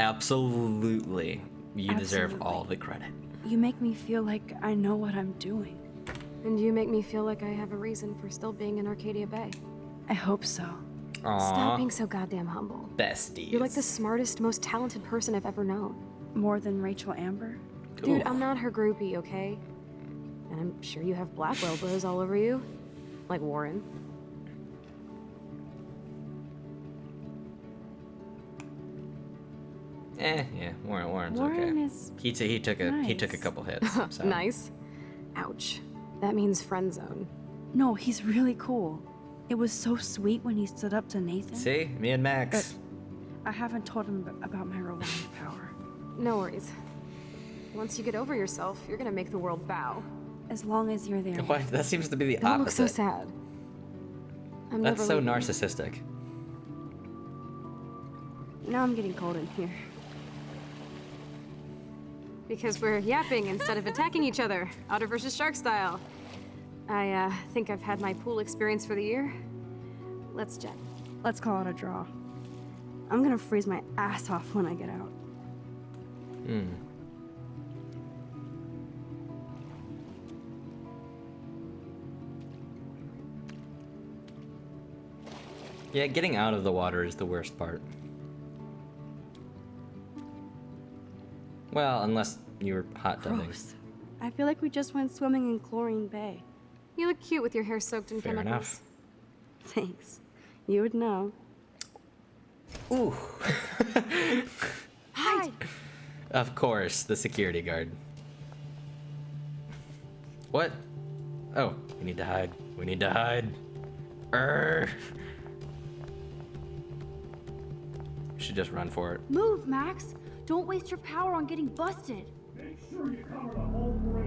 Absolutely. You deserve Absolutely. all the credit. You make me feel like I know what I'm doing. And you make me feel like I have a reason for still being in Arcadia Bay. I hope so. Aww. Stop being so goddamn humble. Besties. You're like the smartest, most talented person I've ever known. More than Rachel Amber? Dude, I'm not her groupie, okay? And I'm sure you have Blackwell bros all over you. Like Warren. Yeah, Warren's Warren okay. is He took a nice. couple hits. So. Nice. Ouch. That means friend zone. No, he's really cool. It was so sweet when he stood up to Nathan. See, me and Max. I haven't told him about my rewind power. No worries. Once you get over yourself, you're gonna make the world bow. As long as you're there. What? That seems to be the Don't look opposite. so sad. I'm That's never so leaving you. narcissistic. Now I'm getting cold in here. Because we're yapping instead of attacking each other, otter versus shark style. I think I've had my pool experience for the year. Let's jet. Let's call it a draw. I'm gonna freeze my ass off when I get out. Yeah, getting out of the water is the worst part. Well, unless you're hot tubbing. Gross. I feel like we just went swimming in Chlorine Bay. You look cute with your hair soaked in Fair chemicals. enough. Thanks. You would know. Ooh. Hide! Of course, the security guard. What? Oh, we need to hide. We need to hide. We should just run for it. Move, Max! Don't waste your power on getting busted. Are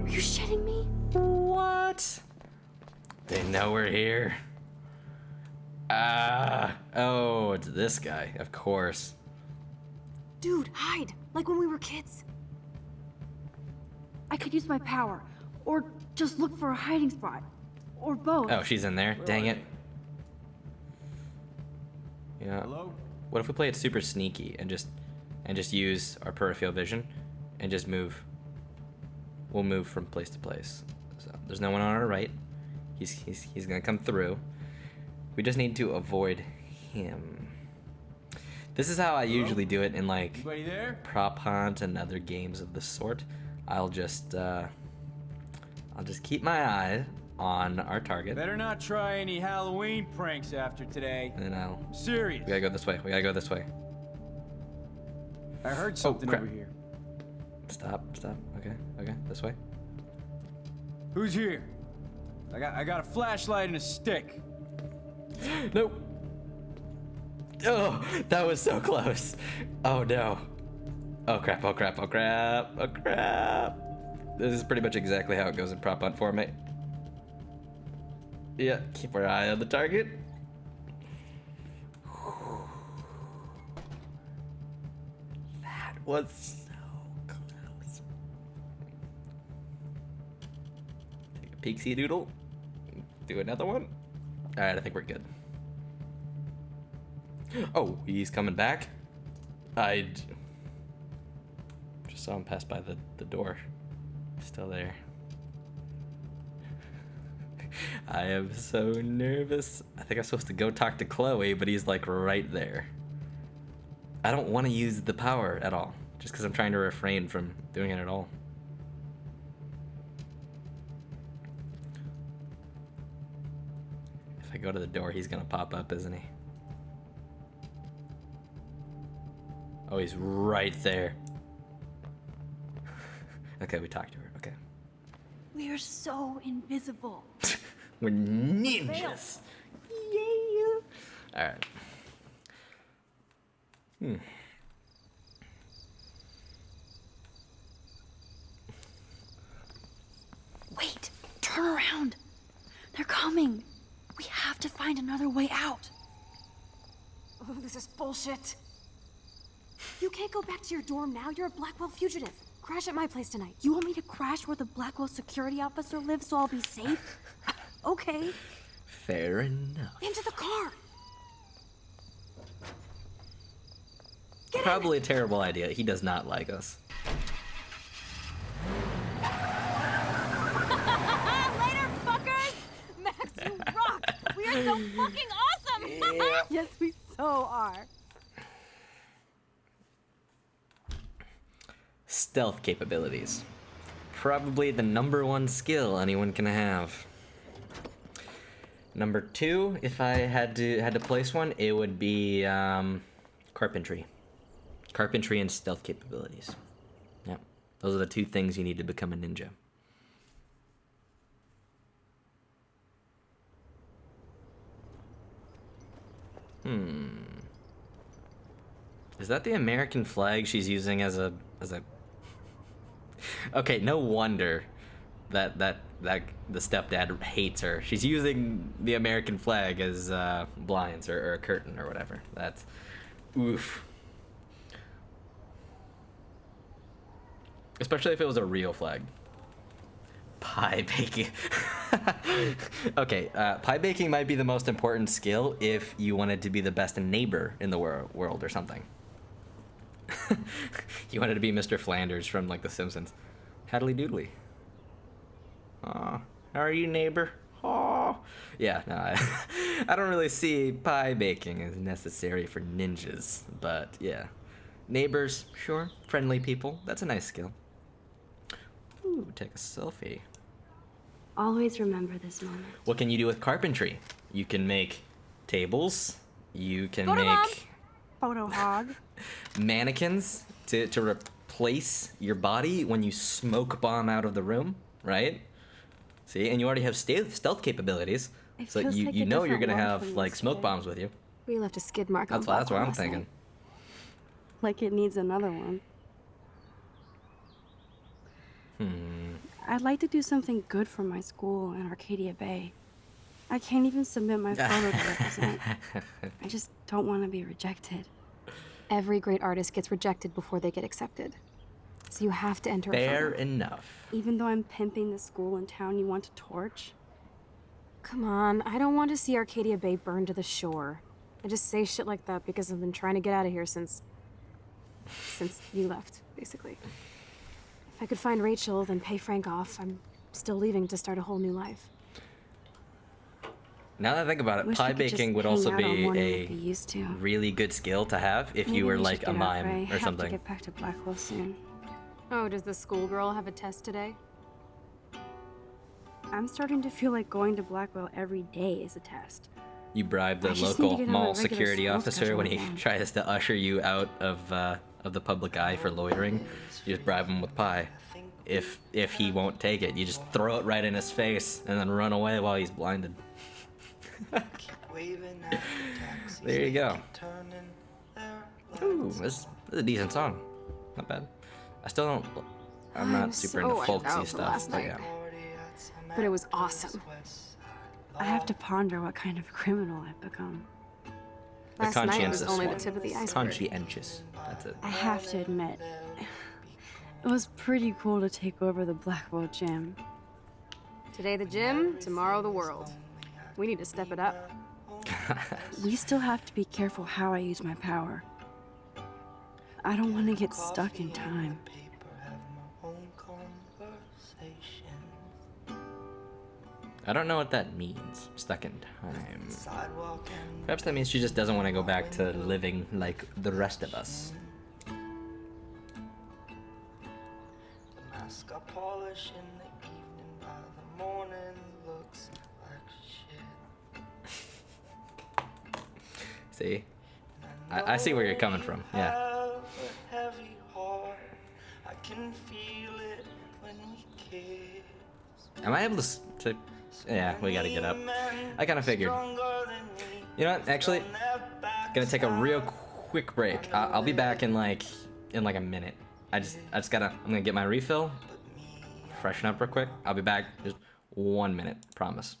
you shitting me? What? They know we're here. Oh, it's this guy, of course. Dude, hide! Like when we were kids. I could use my power, or just look for a hiding spot, or both. Oh, she's in there. Dang it. Yeah. Hello? What if we play it super sneaky and just use our peripheral vision and just move? We'll move from place to place. So there's no one on our right. He's gonna come through. We just need to avoid him. This is how I usually do it in like Anybody there? Prop Hunt and other games of this sort. I'll just keep my eye on our target. Better not try any Halloween pranks after today. And then I'm serious. we gotta go this way. We gotta go this way. I heard something crap. over here. Stop. Okay, this way. Who's here? I got a flashlight and a stick. Nope. Oh, that was so close. Oh no. Oh crap. This is pretty much exactly how it goes in Prop Hunt format. Yeah, keep our eye on the target. That was so close. Take a peeksy doodle. Do another one. Alright, I think we're good. Oh, he's coming back? I just saw him pass by the door. Still there. I am so nervous. I think I'm supposed to go talk to Chloe, but he's like right there. I don't want to use the power at all, just because I'm trying to refrain from doing it at all. If I go to the door, he's gonna pop up, isn't he? Oh, he's right there. Okay, we talked to her. Okay. We are so invisible. We're ninjas. Yeah. All right. Wait, turn around. They're coming. We have to find another way out. Oh, this is bullshit. You can't go back to your dorm now. You're a Blackwell fugitive. Crash at my place tonight. You want me to crash where the Blackwell security officer lives so I'll be safe? Okay. Fair enough. Into the car. Probably a terrible idea. He does not like us. Later, fuckers! Max, you rock! We are so fucking awesome! Yes, we so are. Stealth capabilities. Probably the #1 skill anyone can have. Number 2, if I had to place one, it would be carpentry. Carpentry and stealth capabilities. Yep. Those are the 2 things you need to become a ninja. Is that the American flag she's using as a Okay, no wonder that the stepdad hates her. She's using the American flag as blinds or a curtain or whatever. That's oof. Especially if it was a real flag. Pie baking. Okay, pie baking might be the most important skill if you wanted to be the best neighbor in the world or something. You wanted to be Mr. Flanders from like The Simpsons. Haddly doodly. Aw, how are you, neighbor? Aw. Yeah, no, I don't really see pie baking as necessary for ninjas, but yeah. Neighbors, sure. Friendly people, that's a nice skill. Ooh, take a selfie. Always remember this moment. What can you do with carpentry? You can make tables. You can Photo bomb. make Photo hog. mannequins to replace your body when you smoke bomb out of the room, right? See, and you already have stealth capabilities, It so feels you like a know you're different gonna life have when like you smoke say it. bombs with you. We left a skid mark on That's what Blackwell I'm last thinking. night. Like it needs another one. I'd like to do something good for my school in Arcadia Bay. I can't even submit my photo to represent. I just don't want to be rejected. Every great artist gets rejected before they get accepted. So you have to enter a Fair photo. enough. Even though I'm pimping the school in town you want to torch? Come on, I don't want to see Arcadia Bay burned to the shore. I just say shit like that because I've been trying to get out of here since you left, basically. If I could find Rachel, then pay Frank off, I'm still leaving to start a whole new life. Now that I think about it, Wish pie we could just baking would hang also out on be one and a be used to. really good skill to have if Maybe you were we like should a get out, mime Ray. or Have to something. get back to Blackwell soon. Oh, does the schoolgirl have a test today? I'm starting to feel like going to Blackwell every day is a test. You bribe the I just need to local get on a mall regular security school officer schedule when he again. tries to usher you out of the public eye for loitering. You just bribe him with pie. If he won't take it, you just throw it right in his face and then run away while he's blinded. There you go. Ooh, this is a decent song. Not bad. I still don't. I'm not super into so folksy wiped out from stuff, last but night. yeah. But it was awesome. I have to ponder what kind of criminal I've become. The Last night was conscientious only one. the tip of the iceberg. Conscientious. That's it. I have to admit, it was pretty cool to take over the Blackwell gym. Today the gym, tomorrow the world. We need to step it up. We still have to be careful how I use my power. I don't want to get stuck in time. I don't know what that means. Stuck in time. Perhaps that means she just doesn't want to go back to living like the rest of us. See? I see where you're coming from. Yeah. Am I able to yeah, we gotta get up. I kind of figured. You know what? Actually, gonna take a real quick break. I'll be back in like a minute. I just gotta, I'm gonna get my refill, freshen up real quick. I'll be back just 1 minute, promise.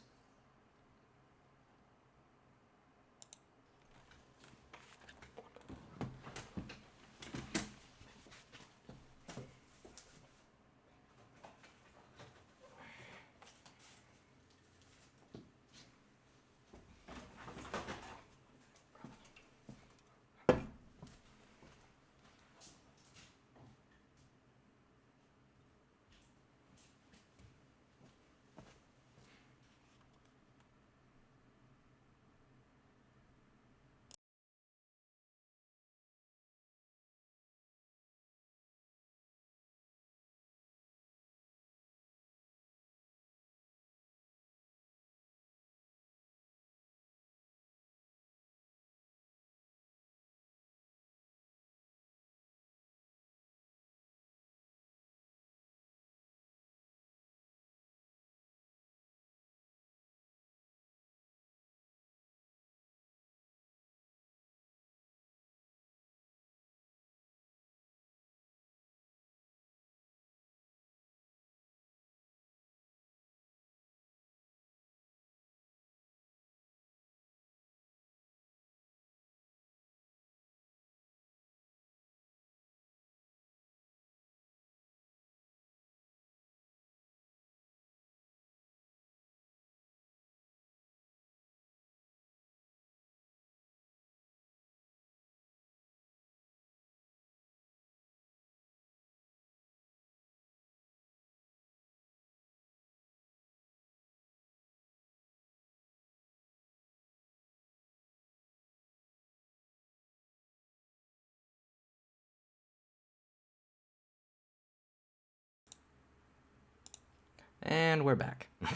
And we're back. I'm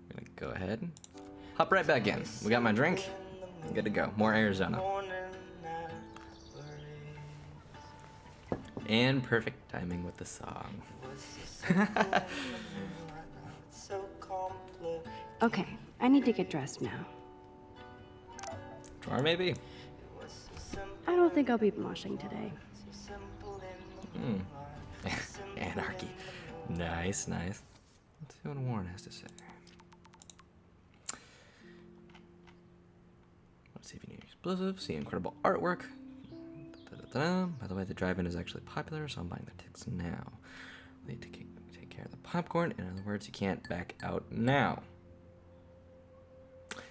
gonna go ahead, hop right back in. We got my drink, good to go. More Arizona. And perfect timing with the song. Okay, I need to get dressed now. Or maybe. I don't think I'll be moshing today. Anarchy. Nice, nice. Let's see what Warren has to say. Let's see if you need explosive. See incredible artwork. Da-da-da-da. By the way, the drive-in is actually popular, so I'm buying the tickets now. We need to take care of the popcorn. In other words, you can't back out now.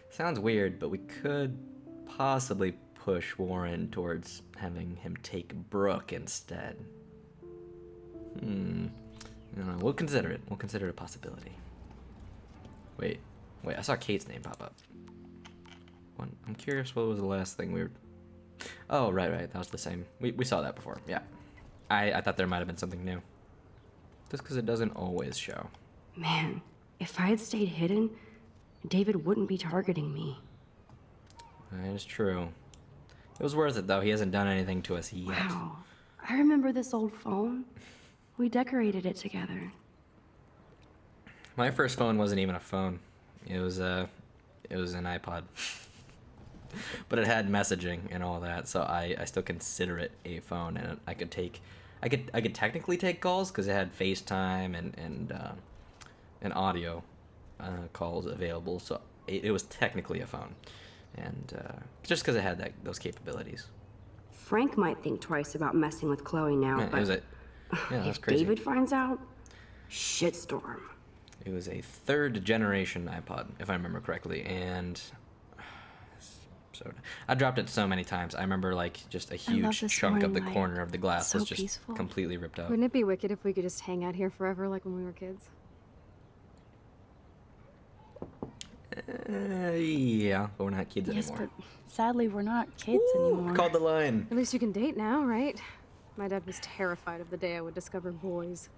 Sounds weird, but we could possibly push Warren towards having him take Brooke instead. I don't know. We'll consider it. We'll consider it a possibility. Wait. I saw Kate's name pop up. I'm curious what was the last thing we were... Oh, right. That was the same. We saw that before. Yeah. I thought there might have been something new. Just because it doesn't always show. Man, if I had stayed hidden, David wouldn't be targeting me. That is true. It was worth it, though. He hasn't done anything to us yet. Wow. I remember this old phone. We decorated it together. My first phone wasn't even a phone. It was an iPod. But it had messaging and all that, so I still consider it a phone, and I could technically take calls because it had FaceTime and audio calls available, so it was technically a phone, and just because it had those capabilities. Frank might think twice about messing with Chloe now, Man, but that's if crazy. David finds out, shitstorm. It was a third generation iPod, if I remember correctly, and so I dropped it so many times. I remember like just a huge chunk of the corner of the glass was just peaceful. completely ripped out. Wouldn't it be wicked if we could just hang out here forever like when we were kids? Yeah, but we're not kids Yes, anymore. but sadly we're not kids anymore. Called the line. At least you can date now, right? My dad was terrified of the day I would discover boys.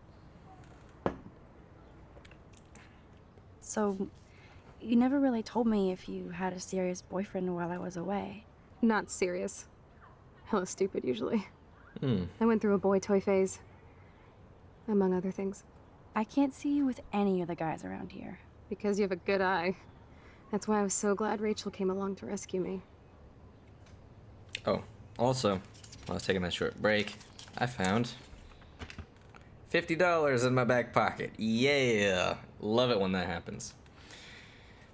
So, you never really told me if you had a serious boyfriend while I was away. Not serious. Hella stupid, usually. Hmm. I went through a boy toy phase. Among other things. I can't see you with any of the guys around here. Because you have a good eye. That's why I was so glad Rachel came along to rescue me. Oh, also, while I was taking that short break, I found $50 in my back pocket. Yeah! Love it when that happens.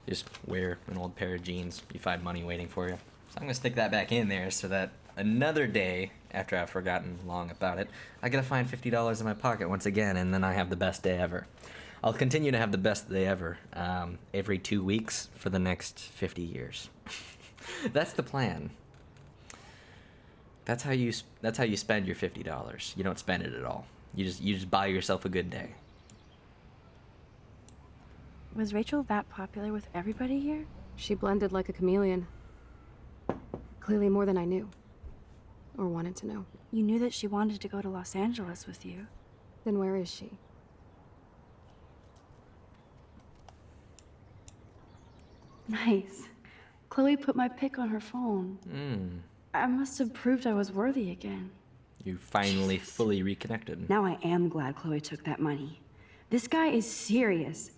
Just wear an old pair of jeans, you find money waiting for you. So I'm gonna stick that back in there so that another day, after I've forgotten long about it, I gotta find $50 in my pocket once again, and then I have the best day ever. I'll continue to have the best day ever, every 2 weeks for the next 50 years. That's the plan. That's how you spend your $50. You don't spend it at all. You just buy yourself a good day. Was Rachel that popular with everybody here? She blended like a chameleon. Clearly more than I knew. Or wanted to know. You knew that she wanted to go to Los Angeles with you. Then where is she? Nice. Chloe put my pic on her phone. I must have proved I was worthy again. You finally fully reconnected. Now I am glad Chloe took that money. This guy is serious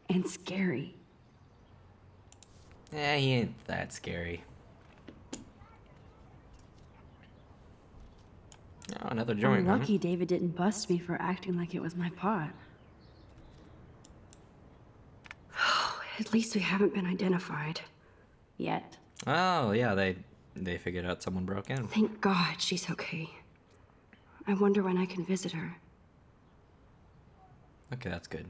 and scary. He ain't that scary. Oh, another joint, I'm lucky David didn't bust me for acting like it was my pot. At least we haven't been identified. Yet. Oh, yeah, they figured out someone broke in. Thank God she's okay. I wonder when I can visit her. Okay, that's good.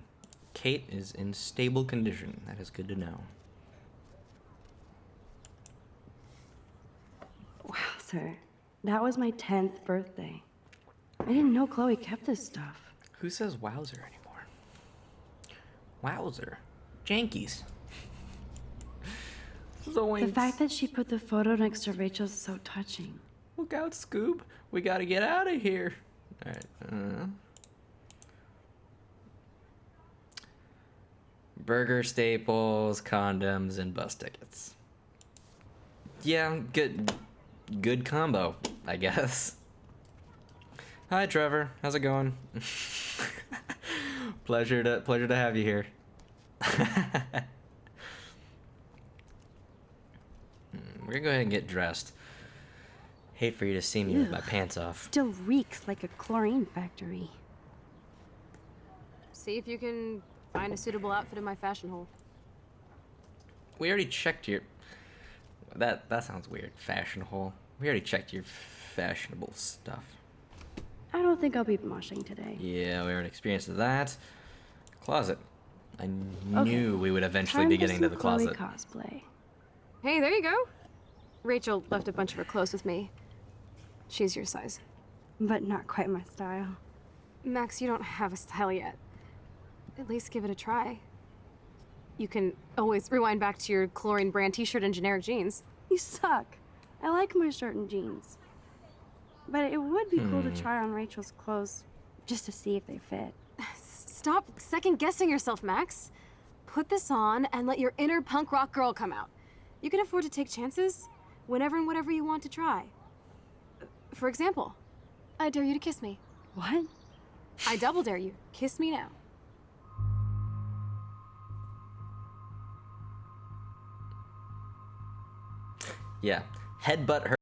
Kate is in stable condition. That is good to know. Wow, sir. That was my 10th birthday. I didn't know Chloe kept this stuff. Who says wowzer anymore? Wowzer. Jankies. The fact that she put the photo next to Rachel's is so touching. Look out, Scoob. We gotta get out of here. Alright. Burger staples, condoms, and bus tickets. Yeah, good combo, I guess. Hi, Trevor. How's it going? pleasure to have you here. We're gonna go ahead and get dressed. Hate for you to see me with my pants off. Still reeks like a chlorine factory. See if you can find a suitable outfit in my fashion hole. We already checked your... That sounds weird. Fashion hole. We already checked your fashionable stuff. I don't think I'll be moshing today. Yeah, we already experienced that. Closet. I knew we would eventually be getting to the closet. Cosplay. Hey, there you go. Rachel left a bunch of her clothes with me. She's your size. But not quite my style. Max, you don't have a style yet. At least give it a try. You can always rewind back to your chlorine brand t-shirt and generic jeans. You suck. I like my shirt and jeans. But it would be cool to try on Rachel's clothes just to see if they fit. Stop second-guessing yourself, Max. Put this on and let your inner punk rock girl come out. You can afford to take chances whenever and whatever you want to try. For example, I dare you to kiss me. What? I double dare you. Kiss me now. Yeah. Headbutt her.